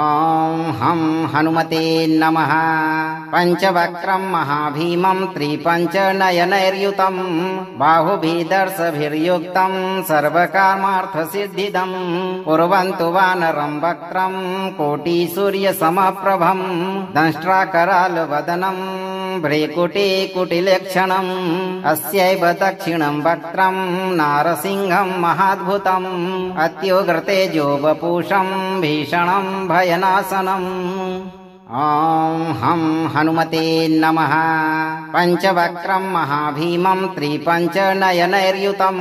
हं हनुमते नमः। पञ्चवक्त्रं महाभीमं त्रिपञ्चनयनैर्युतं बाहुभिर्दर्शभिर्युक्तं सर्वकामार्थसिद्धिदं कुर्वन्तु वानरं वक्त्रं कोटिसूर्यसमप्रभं दंष्ट्राकरालवदनं भ्रेकुटिकुटिलक्षणम् अस्यैव दक्षिणं वक्त्रं नारसिंहं महाद्भुतम् अत्युग्रतेजो वपुषं भीषणं भयनाशनम्। ॐ हं हनुमते नमः। पञ्चवक्त्रं महाभीमं त्रिपञ्चनयनैर्युतं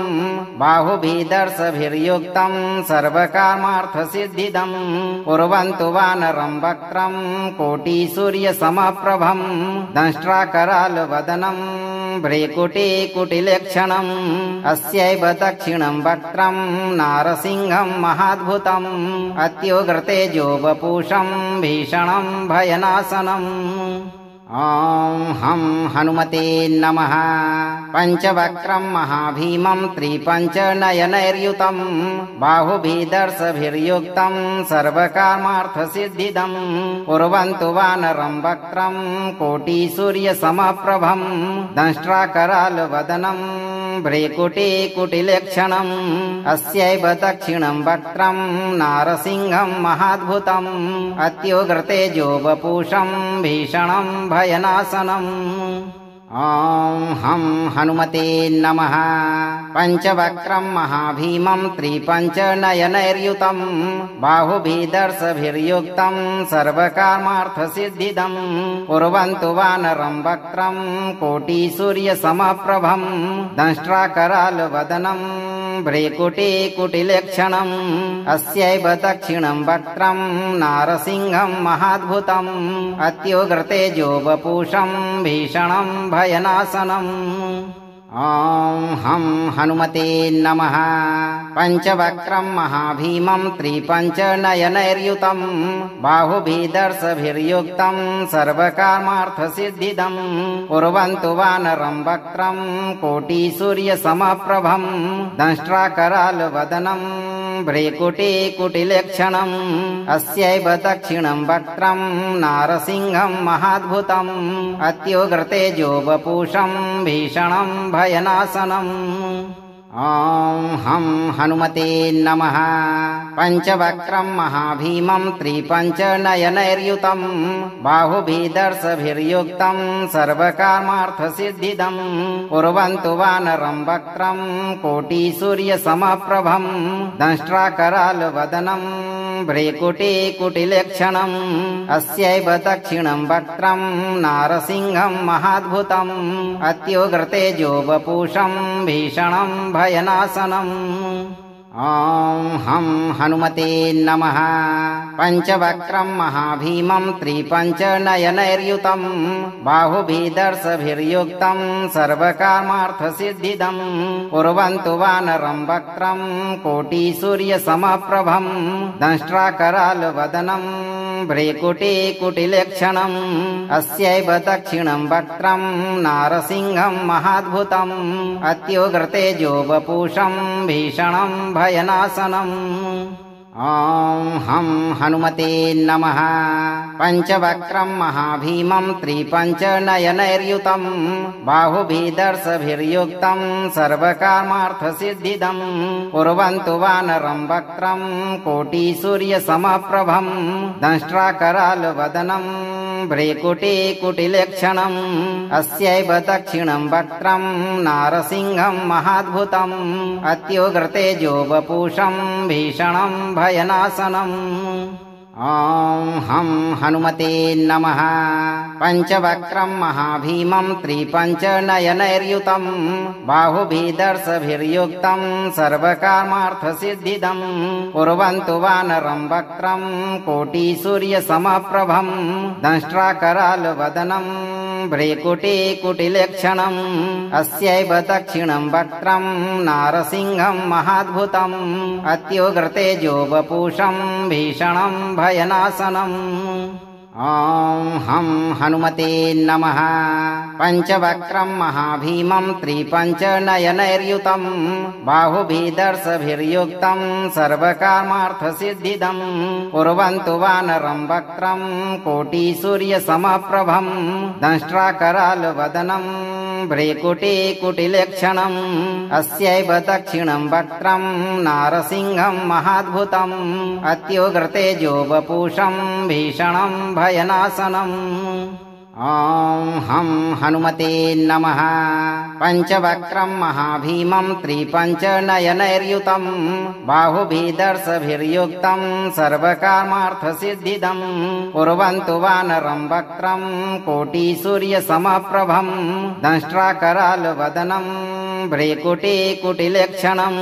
बाहुभिर्दर्शभिर्युक्तं सर्वकामार्थसिद्धिदं कुर्वन्तु वानरं वक्त्रं कोटिसूर्यसमप्रभं दंष्ट्राकरालवदनं भ्रेकुटिकुटिलक्षणम् अस्यैव दक्षिणं वक्त्रं नारसिंहं महाद्भुतम् अत्युग्रतेजो वपुषं भीषणं भयनाशनम्। ॐ हं हनुमते नमः। पञ्चवक्त्रं महाभीमं त्रिपञ्चनयनैर्युतं बाहुभिर्दर्शभिर्युक्तं सर्वकामार्थसिद्धिदं कुर्वन्तु वानरं वक्त्रं कोटिसूर्यसमप्रभं दंष्ट्राकरालवदनं भ्रेकुटिकुटिलक्षणम् अस्यैव दक्षिणं वक्त्रं नारसिंहं महाद्भुतम् अत्युग्रतेजो वपुषं भीषणं भयनाशनम्। ॐ हं हनुमते नमः। पञ्चवक्त्रं महाभीमं त्रिपञ्चनयनैर्युतं बाहुभिर्दर्शभिर्युक्तं सर्वकामार्थसिद्धिदं कुर्वन्तु वानरं वक्त्रं कोटिसूर्यसमप्रभं दंष्ट्राकरालवदनं भ्रेकुटिकुटिलक्षणम् अस्यैव दक्षिणं वक्त्रं नारसिंहं महाद्भुतम् अत्युग्रतेजो वपुषं भीषणं भयनाशनम्। ॐ हं हनुमते नमः। पञ्चवक्त्रं महाभीमं त्रिपञ्चनयनैर्युतं बाहुभिर्दर्शभिर्युक्तं सर्वकामार्थसिद्धिदं कुर्वन्तु वानरं वक्त्रं कोटिसूर्यसमप्रभं दंष्ट्राकरालवदनं भ्रेकुटिकुटिलक्षणम् अस्यैव दक्षिणं वक्त्रं नारसिंहं महाद्भुतम् अत्युग्रतेजो वपुषं भीषणं भयनाशनम्। ॐ हं हनुमते नमः। पञ्चवक्त्रं महाभीमं त्रिपञ्चनयनैर्युतं बाहुभिर्दर्शभिर्युक्तं सर्वकामार्थसिद्धिदं कुर्वन्तु वानरं वक्त्रं कोटिसूर्यसमप्रभं दंष्ट्राकरालवदनं भ्रेकुटिकुटिलक्षणम् अस्यैव दक्षिणं वक्त्रं नारसिंहं महाद्भुतम् अत्युग्रतेजो वपुषं भीषणं भयनाशनम्। ॐ हं हनुमते नमः। पञ्चवक्त्रं महाभीमं त्रिपञ्चनयनैर्युतं बाहुभिर्दर्शभिर्युक्तं सर्वकामार्थसिद्धिदं कुर्वन्तु वानरं वक्त्रं कोटिसूर्यसमप्रभं दंष्ट्राकरालवदनं भ्रेकुटिकुटिलक्षणम् अस्यैव दक्षिणं वक्त्रं नारसिंहं महाद्भुतम् अत्युग्रतेजो वपुषं भीषणं भयनाशनम्। ॐ हं हनुमते नमः। पञ्चवक्त्रं महाभीमं त्रिपञ्चनयनैर्युतं बाहुभिर्दर्शभिर्युक्तं सर्वकामार्थसिद्धिदं कुर्वन्तु वानरं वक्त्रं कोटिसूर्यसमप्रभं दंष्ट्राकरालवदनं भ्रेकुटिकुटिलक्षणम् अस्यैव दक्षिणं वक्त्रं नारसिंहं महाद्भुतम् अत्युग्रतेजो वपुषं भीषणं भयनाशनम्। ॐ हं हनुमते नमः। पञ्चवक्त्रं महाभीमं त्रिपञ्चनयनैर्युतं बाहुभिर्दर्शभिर्युक्तं सर्वकामार्थसिद्धिदं कुर्वन्तु वानरं वक्त्रं कोटिसूर्यसमप्रभं दंष्ट्राकरालवदनं भ्रेकुटिकुटिलक्षणम् अस्यैव दक्षिणं वक्त्रं नारसिंहं महाद्भुतम् अत्युग्रतेजो वपुषं भीषणं भयनाशनम्। ॐ हं हनुमते नमः। पञ्चवक्त्रं महाभीमं त्रिपञ्चनयनैर्युतं बाहुभिदर्शभिर्युक्तं सर्वकामार्थसिद्धिदं कुर्वन्तु वानरं वक्त्रं कोटिसूर्यसमप्रभं दंष्ट्राकरालवदनं भ्रेकुटिकुटिलक्षणम् अस्यैव दक्षिणं वक्त्रं नारसिंहं महाद्भुतम् अत्युग्रतेजो वपुषं भीषणं भयनाशनम्। ॐ हं हनुमते नमः। पञ्चवक्त्रं महाभीमं त्रिपञ्चनयनैर्युतं बाहुभिदर्शभिर्युक्तं सर्वकामार्थसिद्धिदं कुर्वन्तु वानरं वक्त्रं कोटिसूर्यसमप्रभं दंष्ट्राकरालवदनं भ्रेकुटिकुटिलक्षणम्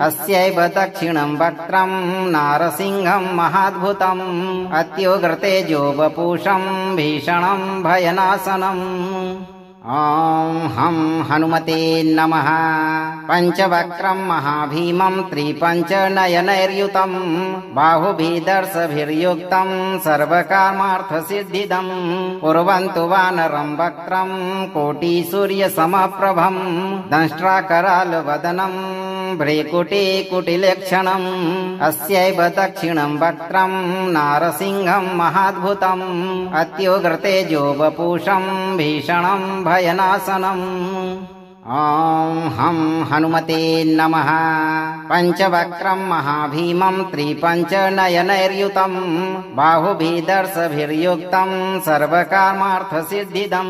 अस्यैव दक्षिणं वक्त्रं नारसिंहं महाद्भुतम् अत्युग्रतेजो वपुषं भीषणं भयनाशनम्। ॐ हं हनुमते नमः। पञ्चवक्त्रं महाभीमं त्रिपञ्चनयनैर्युतं बाहुभिदर्शभिर्युक्तं सर्वकामार्थसिद्धिदं कुर्वन्तु वानरं वक्त्रं कोटिसूर्यसमप्रभं दंष्ट्राकरालवदनं भ्रेकुटिकुटिलक्षणम् अस्यैव दक्षिणं वक्त्रं नारसिंहं महाद्भुतम् अत्युग्रतेजो वपुषं भीषणं भयनाशनम्। ॐ हं हनुमते नमः। पञ्चवक्त्रं महाभीमं त्रिपञ्चनयनैर्युतं बाहुभिदर्शभिर्युक्तं सर्वकामार्थसिद्धिदं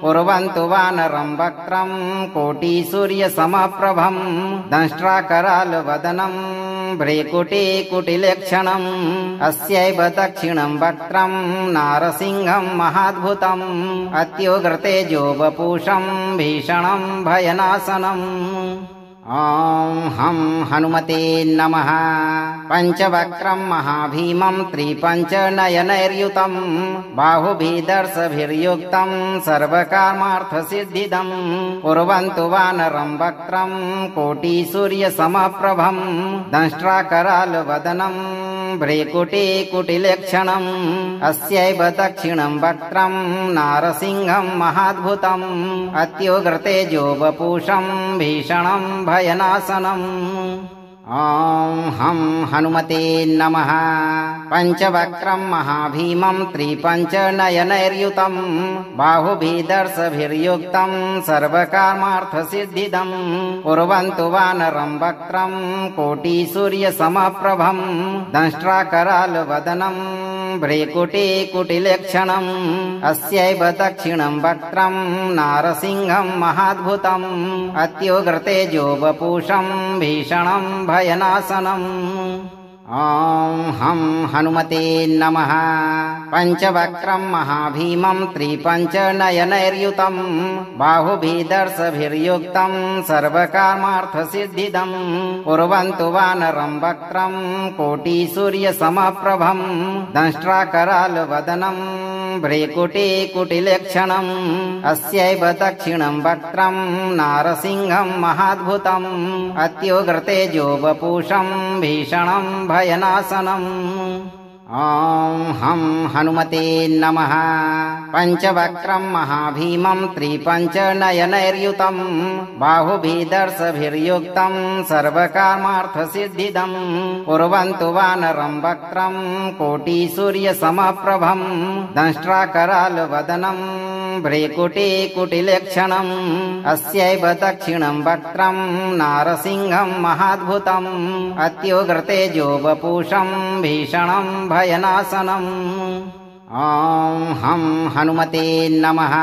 कुर्वन्तु वानरं वक्त्रं कोटिसूर्यसमप्रभं दंष्ट्राकरालवदनं भ्रेकुटिकुटिलक्षणम् अस्यैव दक्षिणं वक्त्रं नारसिंहं महाद्भुतम् अत्युग्रतेजो वपुषं भीषणं भयनाशनम्। ॐ हं हनुमते नमः। पञ्चवक्त्रं महाभीमं त्रिपञ्चनयनैर्युतं बाहुभिदर्शभिर्युक्तं सर्वकामार्थसिद्धिदं कुर्वन्तु वानरं वक्त्रं कोटिसूर्यसमप्रभं दंष्ट्राकरालवदनं भ्रेकुटिकुटिलक्षणम् अस्यैव दक्षिणं वक्त्रं नारसिंहं महाद्भुतम् अत्युग्रतेजो वपुषं भीषणं भयनाशनम्। ॐ हं हनुमते नमः। पञ्चवक्त्रं महाभीमं त्रिपञ्चनयनैर्युतं बाहुभिदर्शभिर्युक्तं सर्वकामार्थसिद्धिदं कुर्वन्तु वानरं वक्त्रं कोटिसूर्यसमप्रभं दंष्ट्राकरालवदनं भ्रेकुटिकुटिलक्षणम् अस्यैव दक्षिणं वक्त्रं नारसिंहं महाद्भुतम् अत्युग्रतेजो वपुषं भीषणं भयनाशनम्। ॐ हं हनुमते नमः। पञ्चवक्त्रं महाभीमं त्रिपञ्चनयनैर्युतं बाहुभिदर्शभिर्युक्तं सर्वकामार्थसिद्धिदं कुर्वन्तु वानरं वक्त्रं कोटिसूर्यसमप्रभं दंष्ट्राकरालवदनं भ्रेकुटिकुटिलक्षणम् अस्यैव दक्षिणं वक्त्रं नारसिंहं महाद्भुतम् अत्युग्रतेजो वपुषं भीषणं भयनाशनम्। ॐ हं हनुमते नमः। पञ्चवक्त्रं महाभीमं त्रिपञ्चनयनैर्युतं बाहुभिदर्शभिर्युक्तं सर्वकामार्थसिद्धिदं कुर्वन्तु वानरं वक्त्रं कोटिसूर्यसमप्रभं दंष्ट्राकरालवदनं भ्रेकुटिकुटिलक्षणम् अस्यैव दक्षिणं वक्त्रं नारसिंहं महाद्भुतम् अत्युग्रतेजो वपुषं भीषणं भयनाशनम्। ॐ हं हनुमते नमः।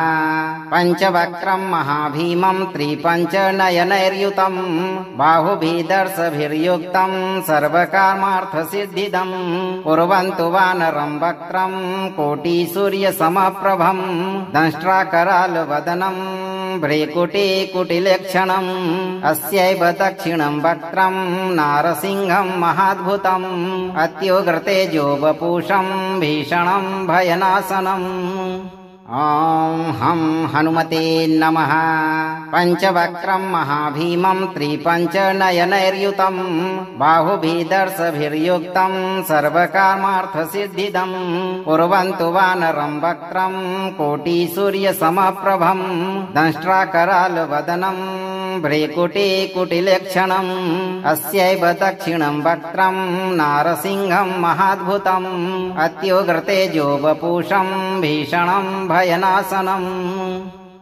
पञ्चवक्त्रं महाभीमं त्रिपञ्चनयनैर्युतं बाहुभिदर्शभिर्युक्तं सर्वकामार्थसिद्धिदं कुर्वन्तु वानरं वक्त्रं कोटिसूर्यसमप्रभं दंष्ट्राकरालवदनं भ्रेकुटिकुटिलक्षणम् अस्यैव दक्षिणं वक्त्रं नारसिंहं महाद्भुतम् अत्युग्रतेजो वपुषं भीषणं भयनाशनम्। ॐ हं हनुमते नमः। पञ्चवक्त्रं महाभीमं त्रिपञ्चनयनैर्युतं बाहुभिदर्शभिर्युक्तं सर्वकामार्थसिद्धिदं कुर्वन्तु वानरं वक्त्रं कोटिसूर्यसमप्रभं दंष्ट्राकरालवदनं भ्रेकुटिकुटिलक्षणम् अस्यैव दक्षिणं वक्त्रं नारसिंहं महाद्भुतम् अत्युग्रतेजो वपुषं भीषणं भयनाशनम्।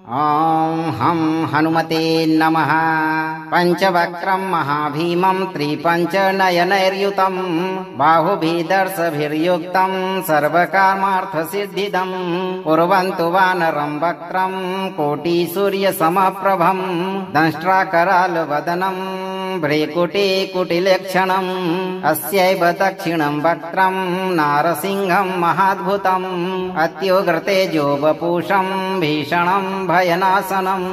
ॐ हं हनुमते नमः। पञ्चवक्त्रं महाभीमं त्रिपञ्चनयनैर्युतं बाहुभिदर्शभिर्युक्तं सर्वकामार्थसिद्धिदं कुर्वन्तु वानरं वक्त्रं कोटिसूर्यसमप्रभं दंष्ट्राकरालवदनं भ्रेकुटिकुटिलक्षणम् अस्यैव दक्षिणं वक्त्रं नारसिंहं महाद्भुतम् अत्युग्रतेजो वपुषं भीषणं भयनाशनम्।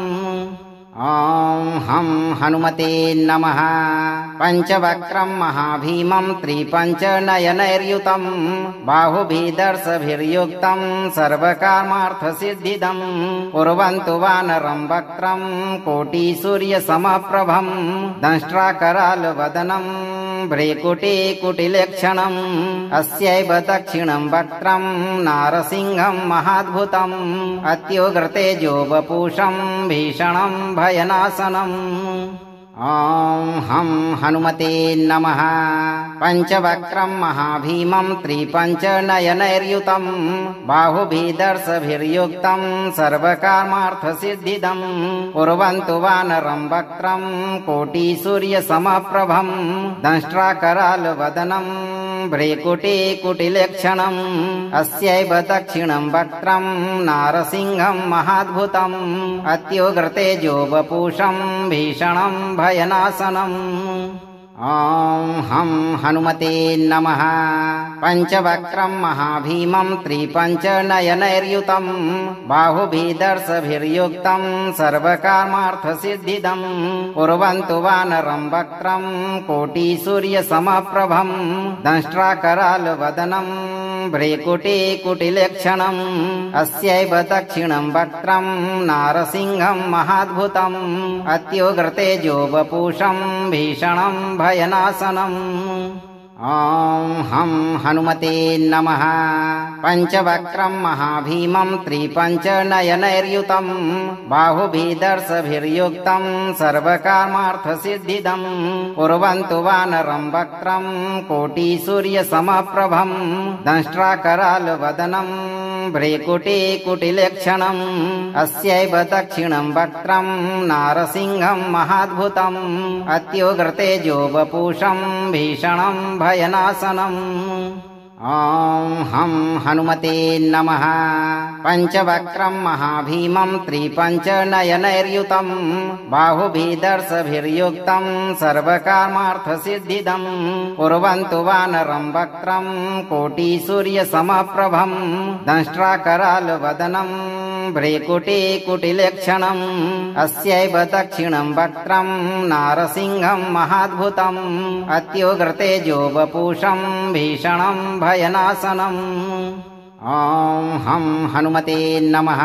ॐ हं हनुमते नमः। पञ्चवक्त्रं महाभीमं त्रिपञ्चनयनैर्युतं बाहुभिदर्शभिर्युक्तं सर्वकामार्थसिद्धिदं कुर्वन्तु वानरं वक्त्रं कोटिसूर्यसमप्रभं दंष्ट्राकरालवदनं भ्रेकुटिकुटिलक्षणम् अस्यैव दक्षिणं वक्त्रं नारसिंहं महाद्भुतम् अत्युग्रतेजो वपुषं भीषणं भयनाशनम्। ॐ हं हनुमते नमः। पञ्चवक्त्रं महाभीमं त्रिपञ्चनयनैर्युतं बाहुभिदर्शभिर्युक्तं सर्वकामार्थसिद्धिदं कुर्वन्तु वानरं वक्त्रं कोटिसूर्यसमप्रभं दंष्ट्राकरालवदनं भ्रेकुटिकुटिलक्षणम् अस्यैव दक्षिणं वक्त्रं नारसिंहं महाद्भुतम् अत्युग्रतेजो वपुषं भीषणं भयनाशनम्। ॐ हं हनुमते नमः। पञ्चवक्त्रं महाभीमं त्रिपञ्चनयनैर्युतं बाहुभिदर्शभिर्युक्तं सर्वकामार्थसिद्धिदं कुर्वन्तु वानरं वक्त्रं कोटिसूर्यसमप्रभं दंष्ट्राकरालवदनं भ्रेकुटिकुटिलक्षणम् अस्यैव दक्षिणं वक्त्रं नारसिंहं महाद्भुतम् अत्युग्रतेजो वपुषं भीषणं भयनाशनम्। ॐ हं हनुमते नमः। पञ्चवक्त्रं महाभीमं त्रिपञ्चनयनैर्युतं बाहुभिदर्शभिर्युक्तं सर्वकामार्थसिद्धिदं कुर्वन्तु वानरं वक्त्रं कोटिसूर्यसमप्रभं दंष्ट्राकरालवदनं भ्रेकुटिकुटिलक्षणम् अस्यैव दक्षिणं वक्त्रं नारसिंहं महाद्भुतम् अत्युग्रतेजो वपुषं भीषणं भयनाशनम्। ॐ हं हनुमते नमः। पञ्चवक्त्रं महाभीमं त्रिपञ्चनयनैर्युतं बाहुभिदर्शभिर्युक्तं सर्वकामार्थसिद्धिदं कुर्वन्तु वानरं वक्त्रं कोटिसूर्यसमप्रभं दंष्ट्राकरालवदनं भ्रेकुटिकुटिलक्षणम् अस्यैव दक्षिणं वक्त्रं नारसिंहं महाद्भुतम् अत्युग्रतेजो वपुषं भीषणं भयनाशनम्। ॐ हं हनुमते नमः।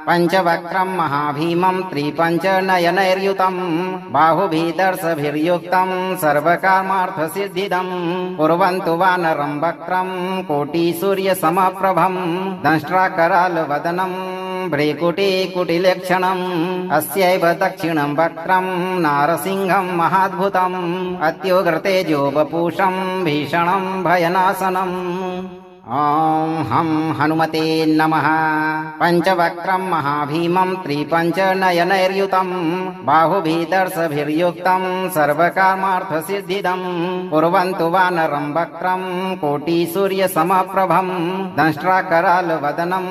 पञ्चवक्त्रं महाभीमं त्रिपञ्चनयनैर्युतं बाहुभिदर्शभिर्युक्तं सर्वकामार्थसिद्धिदं कुर्वन्तु वानरं वक्त्रं कोटिसूर्यसमप्रभं दंष्ट्राकरालवदनं भ्रेकुटिकुटिलक्षणम् अस्यैव दक्षिणं वक्त्रं नारसिंहं महाद्भुतम् अत्युग्रतेजो वपुषं भीषणं भयनाशनम्। ॐ हं हनुमते नमः। पञ्चवक्त्रं महाभीमं त्रिपञ्चनयनैर्युतं बाहुभिदर्शभिर्युक्तं सर्वकामार्थसिद्धिदं कुर्वन्तु वानरं वक्त्रं कोटिसूर्यसमप्रभं दंष्ट्राकरालवदनं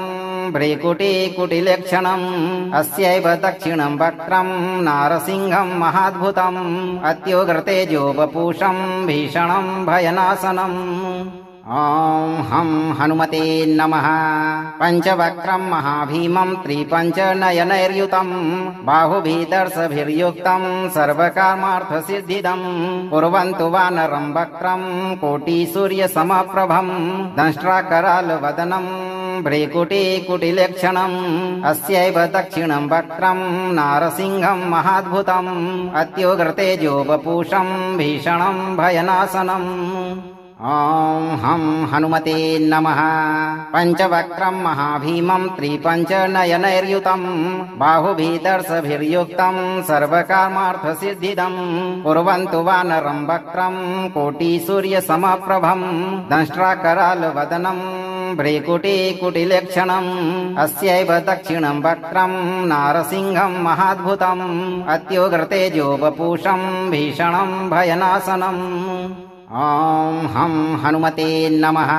भ्रेकुटिकुटिलक्षणम् अस्यैव दक्षिणं वक्त्रं नारसिंहं महाद्भुतम् अत्युग्रतेजो वपुषं भीषणं भयनाशनम्। ॐ हं हनुमते नमः। पञ्चवक्त्रं महाभीमं त्रिपञ्चनयनैर्युतं बाहुभिदर्शभिर्युक्तं सर्वकामार्थसिद्धिदं कुर्वन्तु वानरं वक्त्रं कोटिसूर्यसमप्रभं दंष्ट्राकरालवदनं भ्रीकुटीकुटिलक्षणम् अस्यैव दक्षिणं वक्त्रं नारसिंहं महाद्भुतम् अत्युग्रतेजो वपुषं भीषणं भयनाशनम् ॐ हं हनुमते नमः। पंचवक्त्रं महाभीमं त्रिपञ्चनयनैर्युतं बाहुभिदर्शभिर्युक्तं सर्वकामार्थसिद्धिदं कुर्वन्तु वानरं वक्त्रं कोटिसूर्यसमप्रभं दंष्ट्राकरालवदनं भ्रीकुटीकुटिलक्षणम् अस्यैव दक्षिणं वक्त्रं नारसिंहं महाद्भुतम् अत्युग्रतेजो वपुषं भीषणं भयनाशनम् ॐ हं हनुमते नमः।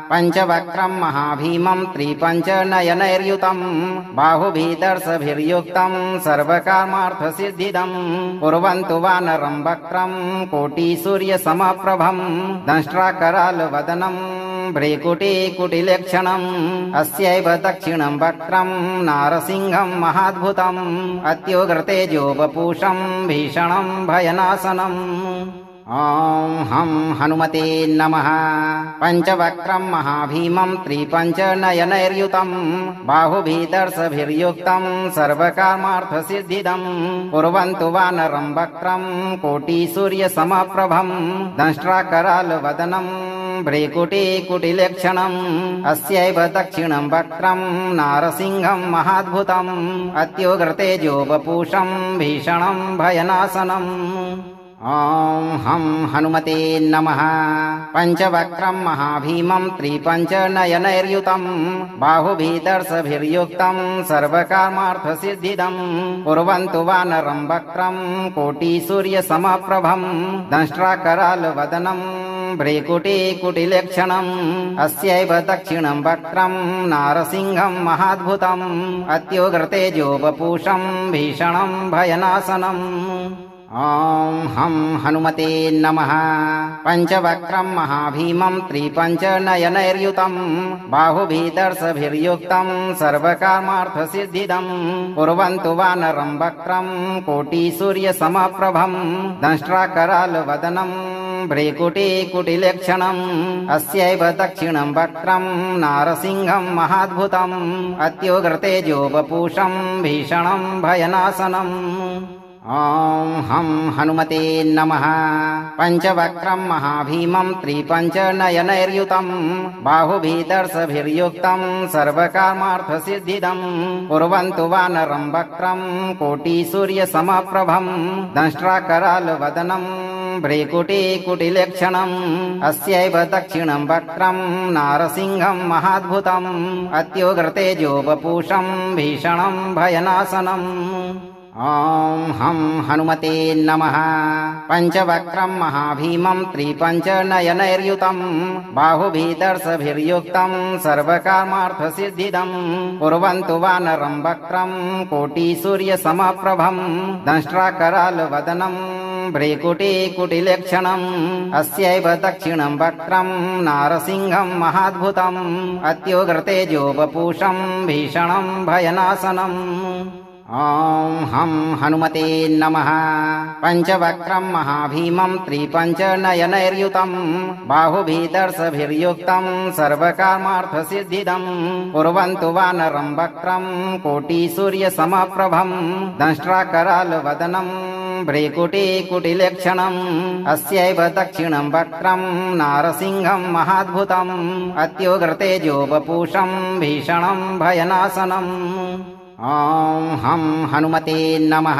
पंचवक्त्रं महाभीमं त्रिपञ्चनयनैर्युतं बाहुभिदर्शभिर्युक्तं सर्वकामार्थसिद्धिदं कुर्वन्तु वानरं वक्त्रं कोटिसूर्यसमप्रभं दंष्ट्राकरालवदनं भ्रीकुटीकुटिलक्षणम् अस्यैव दक्षिणं वक्त्रं नारसिंहं महाद्भुतम् अत्युग्रतेजो वपुषं भीषणं भयनाशनम् ॐ हं हनुमते नमः। पंचवक्त्रं महाभीमं त्रिपञ्चनयनैर्युतं बाहुभिदर्शभिर्युक्तं सर्वकामार्थसिद्धिदं कुर्वन्तु वानरं वक्त्रं कोटिसूर्यसमप्रभं दंष्ट्राकरालवदनं भ्रीकुटीकुटिलक्षणम् अस्यैव दक्षिणं वक्त्रं नारसिंहं महाद्भुतम् अत्युग्रतेजो वपुषं भीषणं भयनाशनम् ॐ हं हनुमते नमः। पंचवक्त्रं महाभीमं त्रिपञ्चनयनैर्युतं बाहुभिदर्शभिर्युक्तं सर्वकामार्थसिद्धिदं कुर्वन्तु वानरं वक्त्रं कोटिसूर्यसमप्रभं दंष्ट्राकरालवदनं भ्रीकुटीकुटिलक्षणम् अस्यैव दक्षिणं वक्त्रं नारसिंहं महाद्भुतम् अत्युग्रतेजो वपुषं भीषणं भयनाशनम् ॐ हं हनुमते नमः। पंचवक्त्रं महाभीमं त्रिपञ्चनयनैर्युतं बाहुभिदर्शभिर्युक्तं सर्वकामार्थसिद्धिदं कुर्वन्तु वानरं वक्त्रं कोटिसूर्यसमप्रभं दंष्ट्राकरालवदनं भ्रीकुटीकुटिलक्षणम् अस्यैव दक्षिणं वक्त्रं नारसिंहं महाद्भुतम् अत्युग्रतेजो वपुषं भीषणं भयनाशनम् ॐ हं हनुमते नमः। पंचवक्त्रं महाभीमं त्रिपञ्चनयनैर्युतं बाहुभिदर्शभिर्युक्तं सर्वकामार्थसिद्धिदं कुर्वन्तु वानरं वक्त्रं कोटिसूर्यसमप्रभं दंष्ट्राकरालवदनं भ्रीकुटीकुटिलक्षणम् अस्यैव दक्षिणं वक्त्रं नारसिंहं महाद्भुतम् अत्युग्रतेजो वपुषं भीषणं भयनाशनम् ॐ हं हनुमते नमः। पंचवक्त्रं महाभीमं त्रिपञ्चनयनैर्युतं बाहुभिदर्शभिर्युक्तं सर्वकामार्थसिद्धिदं कुर्वन्तु वानरं वक्त्रं कोटिसूर्यसमप्रभं दंष्ट्राकरालवदनं भ्रीकुटीकुटिलक्षणम् अस्यैव दक्षिणं वक्त्रं नारसिंहं महाद्भुतम् अत्युग्रतेजो वपुषं भीषणं भयनाशनम् ॐ हं हनुमते नमः। पंचवक्त्रं महाभीमं त्रिपञ्चनयनैर्युतं बाहुभिदर्शभिर्युक्तं सर्वकामार्थसिद्धिदं कुर्वन्तु वानरं वक्त्रं कोटिसूर्यसमप्रभं दंष्ट्राकरालवदनं भ्रीकुटीकुटिलक्षणम् अस्यैव दक्षिणं वक्त्रं नारसिंहं महाद्भुतम् अत्युग्रतेजो वपुषं भीषणं भयनाशनम् ॐ हं हनुमते नमः।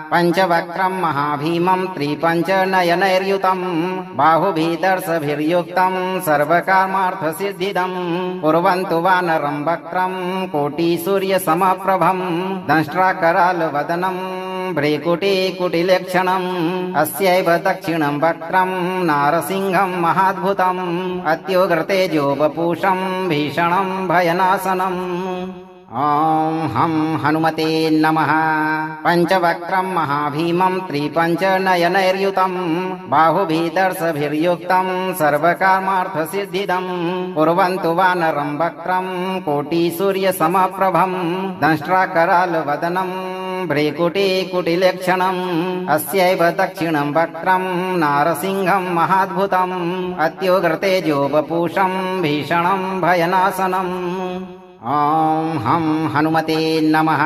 पंचवक्त्रं महाभीमं त्रिपञ्चनयनैर्युतं बाहुभिदर्शभिर्युक्तं सर्वकामार्थसिद्धिदं कुर्वन्तु वानरं वक्त्रं कोटिसूर्यसमप्रभं दंष्ट्राकरालवदनं भ्रीकुटीकुटिलक्षणम् अस्यैव दक्षिणं वक्त्रं नारसिंहं महाद्भुतम् अत्युग्रतेजो वपुषं भीषणं भयनाशनम् ॐ हं हनुमते नमः। पंचवक्त्रं महाभीमं त्रिपञ्चनयनैर्युतं बाहुभिदर्शभिर्युक्तं सर्वकामार्थसिद्धिदं कुर्वन्तु वानरं वक्त्रं कोटिसूर्यसमप्रभं दंष्ट्राकरालवदनं भ्रीकुटीकुटिलक्षणम् अस्यैव दक्षिणं वक्त्रं नारसिंहं महाद्भुतम् अत्युग्रतेजो वपुषं भीषणं भयनाशनम् ॐ हं हनुमते नमः।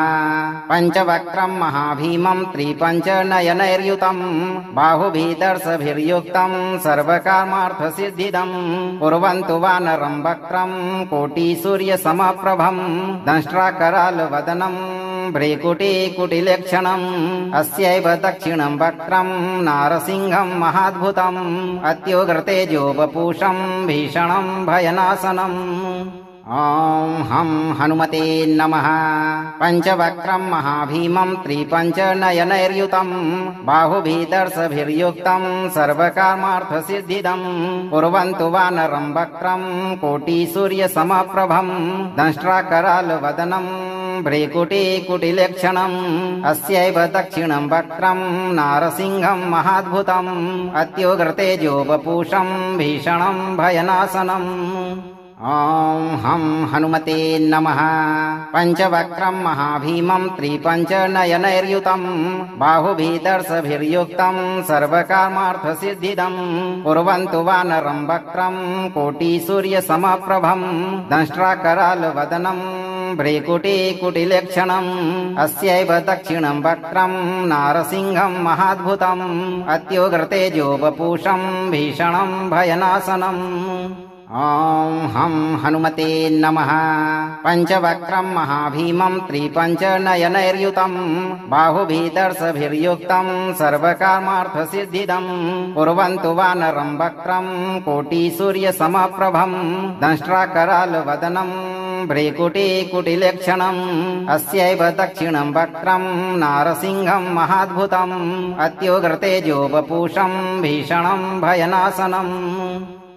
पञ्चवक्त्रं महाभीमं त्रिपञ्चनयनैर्युतं बाहुभिदर्शभिर्युक्तं सर्वकामार्थसिद्धिदं कुर्वन्तु वानरं वक्त्रं कोटिसूर्यसमप्रभं दंष्ट्राकरालवदनं भ्रीकुटीकुटिलक्षणम् अस्यैव दक्षिणं वक्त्रं नारसिंहं महाद्भुतम् अत्युग्रतेजो वपुषं भीषणं भयनाशनम् ॐ हं हनुमते नमः। पञ्चवक्त्रं महाभीमं त्रिपञ्चनयनैर्युतं बाहुभिदर्शभिर्युक्तं सर्वकामार्थसिद्धिदं कुर्वन्तु वानरं वक्त्रं कोटिसूर्यसमप्रभं दंष्ट्राकरालवदनं भ्रीकुटीकुटिलक्षणम् अस्यैव दक्षिणं वक्त्रं नारसिंहं महाद्भुतम् अत्युग्रतेजो वपुषं भीषणं भयनाशनम् ॐ हं हनुमते नमः। पञ्चवक्त्रं महाभीमं त्रिपञ्चनयनैर्युतं बाहुभिदर्शभिर्युक्तं सर्वकामार्थसिद्धिदं कुर्वन्तु वानरं वक्त्रं कोटिसूर्यसमप्रभं दंष्ट्राकरालवदनं भ्रीकुटीकुटिलक्षणम् अस्यैव दक्षिणं वक्त्रं नारसिंहं महाद्भुतम् अत्युग्रतेजो वपुषं भीषणं भयनाशनम् ॐ हं हनुमते नमः। पञ्चवक्त्रं महाभीमं त्रिपञ्चनयनैर्युतं बाहुभिदर्शभिर्युक्तं सर्वकामार्थसिद्धिदं कुर्वन्तु वानरं वक्त्रं कोटिसूर्यसमप्रभं दंष्ट्राकरालवदनं भ्रीकुटीकुटिलक्षणम् अस्यैव दक्षिणं वक्त्रं नारसिंहं महाद्भुतम् अत्युग्रतेजो वपुषं भीषणं भयनाशनम्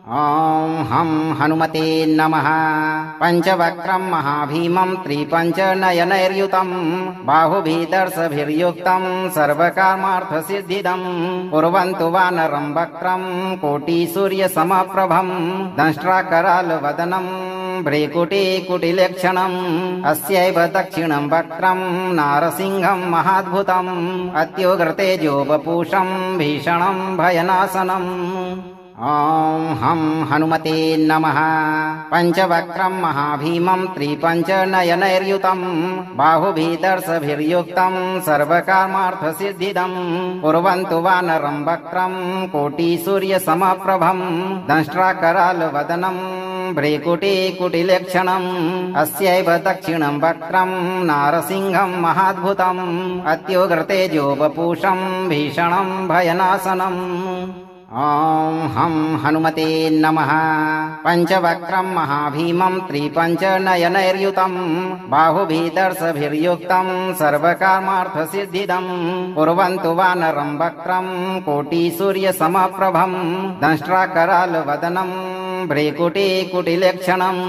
ॐ हं हनुमते नमः। पञ्चवक्त्रं महाभीमं त्रिपञ्चनयनैर्युतं बाहुभिदर्शभिर्युक्तं सर्वकामार्थसिद्धिदं कुर्वन्तु वानरं वक्त्रं कोटिसूर्यसमप्रभं दंष्ट्राकरालवदनं भ्रीकुटीकुटिलक्षणम् अस्यैव दक्षिणं वक्त्रं नारसिंहं महाद्भुतम् अत्युग्रतेजो वपुषं भीषणं भयनाशनम् ॐ हं हनुमते नमः। पञ्चवक्त्रं महाभीमं त्रिपञ्चनयनैर्युतं बाहुभिदर्शभिर्युक्तं सर्वकामार्थसिद्धिदं कुर्वन्तु वानरं वक्त्रं कोटिसूर्यसमप्रभं दंष्ट्राकरालवदनं भ्रीकुटीकुटिलक्षणम् अस्यैव दक्षिणं वक्त्रं नारसिंहं महाद्भुतम् अत्युग्रतेजो वपुषं भीषणं भयनाशनम् ॐ हं हनुमते नमः। पञ्चवक्त्रं महाभीमं त्रिपञ्चनयनैर्युतं बाहुभिदर्शभिर्युक्तं सर्वकामार्थसिद्धिदं कुर्वन्तु वानरं वक्त्रं कोटिसूर्यसमप्रभं दंष्ट्राकरालवदनं भ्रीकुटीकुटिलक्षणम्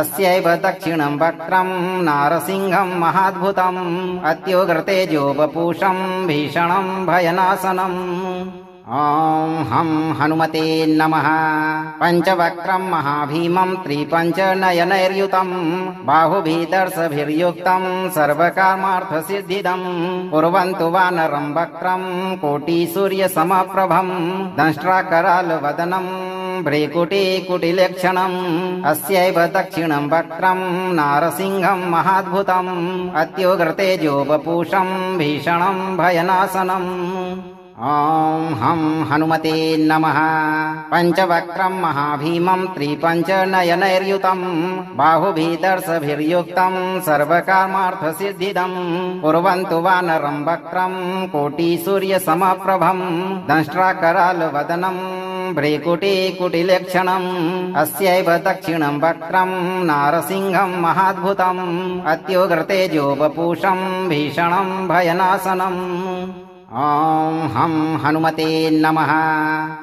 अस्यैव दक्षिणं वक्त्रं नारसिंहं महाद्भुतम् अत्युग्रतेजो वपुषं भीषणं भयनाशनम् ॐ हं हनुमते नमः। पञ्चवक्त्रं महाभीमं त्रिपञ्चनयनैर्युतं बाहुभिदर्शभिर्युक्तं सर्वकामार्थसिद्धिदं कुर्वन्तु वानरं वक्त्रं कोटिसूर्यसमप्रभं दंष्ट्राकरालवदनं भ्रीकुटीकुटिलक्षणम् अस्यैव दक्षिणं वक्त्रं नारसिंहं महाद्भुतम् अत्युग्रतेजो वपुषं भीषणं भयनाशनम् ॐ हं हनुमते नमः। पञ्चवक्त्रं महाभीमं त्रिपञ्चनयनैर्युतं बाहुभिदर्शभिर्युक्तं सर्वकामार्थसिद्धिदं कुर्वन्तु वानरं वक्त्रं कोटिसूर्यसमप्रभं दंष्ट्राकरालवदनं भ्रीकुटीकुटिलक्षणम् अस्यैव दक्षिणं वक्त्रं नारसिंहं महाद्भुतम् अत्युग्रतेजो वपुषं भीषणं भयनाशनम् ॐ हं हनुमते नमः।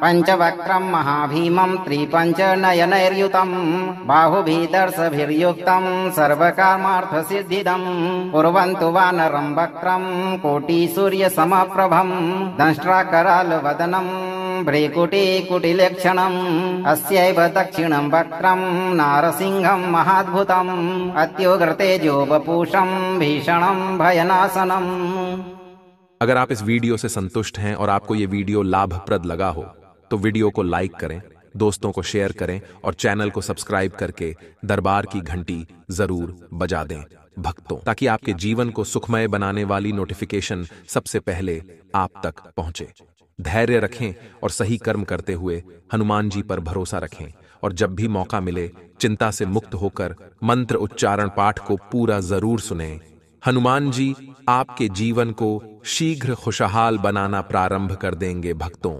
पञ्चवक्त्रं महाभीमं त्रिपञ्चनयनैर्युतं बाहुभिदर्शभिर्युक्तं सर्वकामार्थसिद्धिदं कुर्वन्तु वानरं वक्त्रं कोटिसूर्यसमप्रभं दंष्ट्राकरालवदनं भ्रीकुटिकुटिलक्षणम् अस्यैव दक्षिणं वक्त्रं नारसिंहं महाद्भुतम् अत्युग्रतेजोवपुषं भीषणं भयनाशनम्। अगर आप इस वीडियो से संतुष्ट हैं और आपको ये वीडियो लाभप्रद लगा हो तो वीडियो को लाइक करें, दोस्तों को शेयर करें और चैनल को सब्सक्राइब करके दरबार की घंटी जरूर बजा दें भक्तों, ताकि आपके जीवन को सुखमय बनाने वाली नोटिफिकेशन सबसे पहले आप तक पहुंचे। धैर्य रखें और सही कर्म करते हुए हनुमान जी पर भरोसा रखें और जब भी मौका मिले चिंता से मुक्त होकर मंत्र उच्चारण पाठ को पूरा जरूर सुनें। हनुमान जी आपके जीवन को शीघ्र खुशहाल बनाना प्रारंभ कर देंगे भक्तों।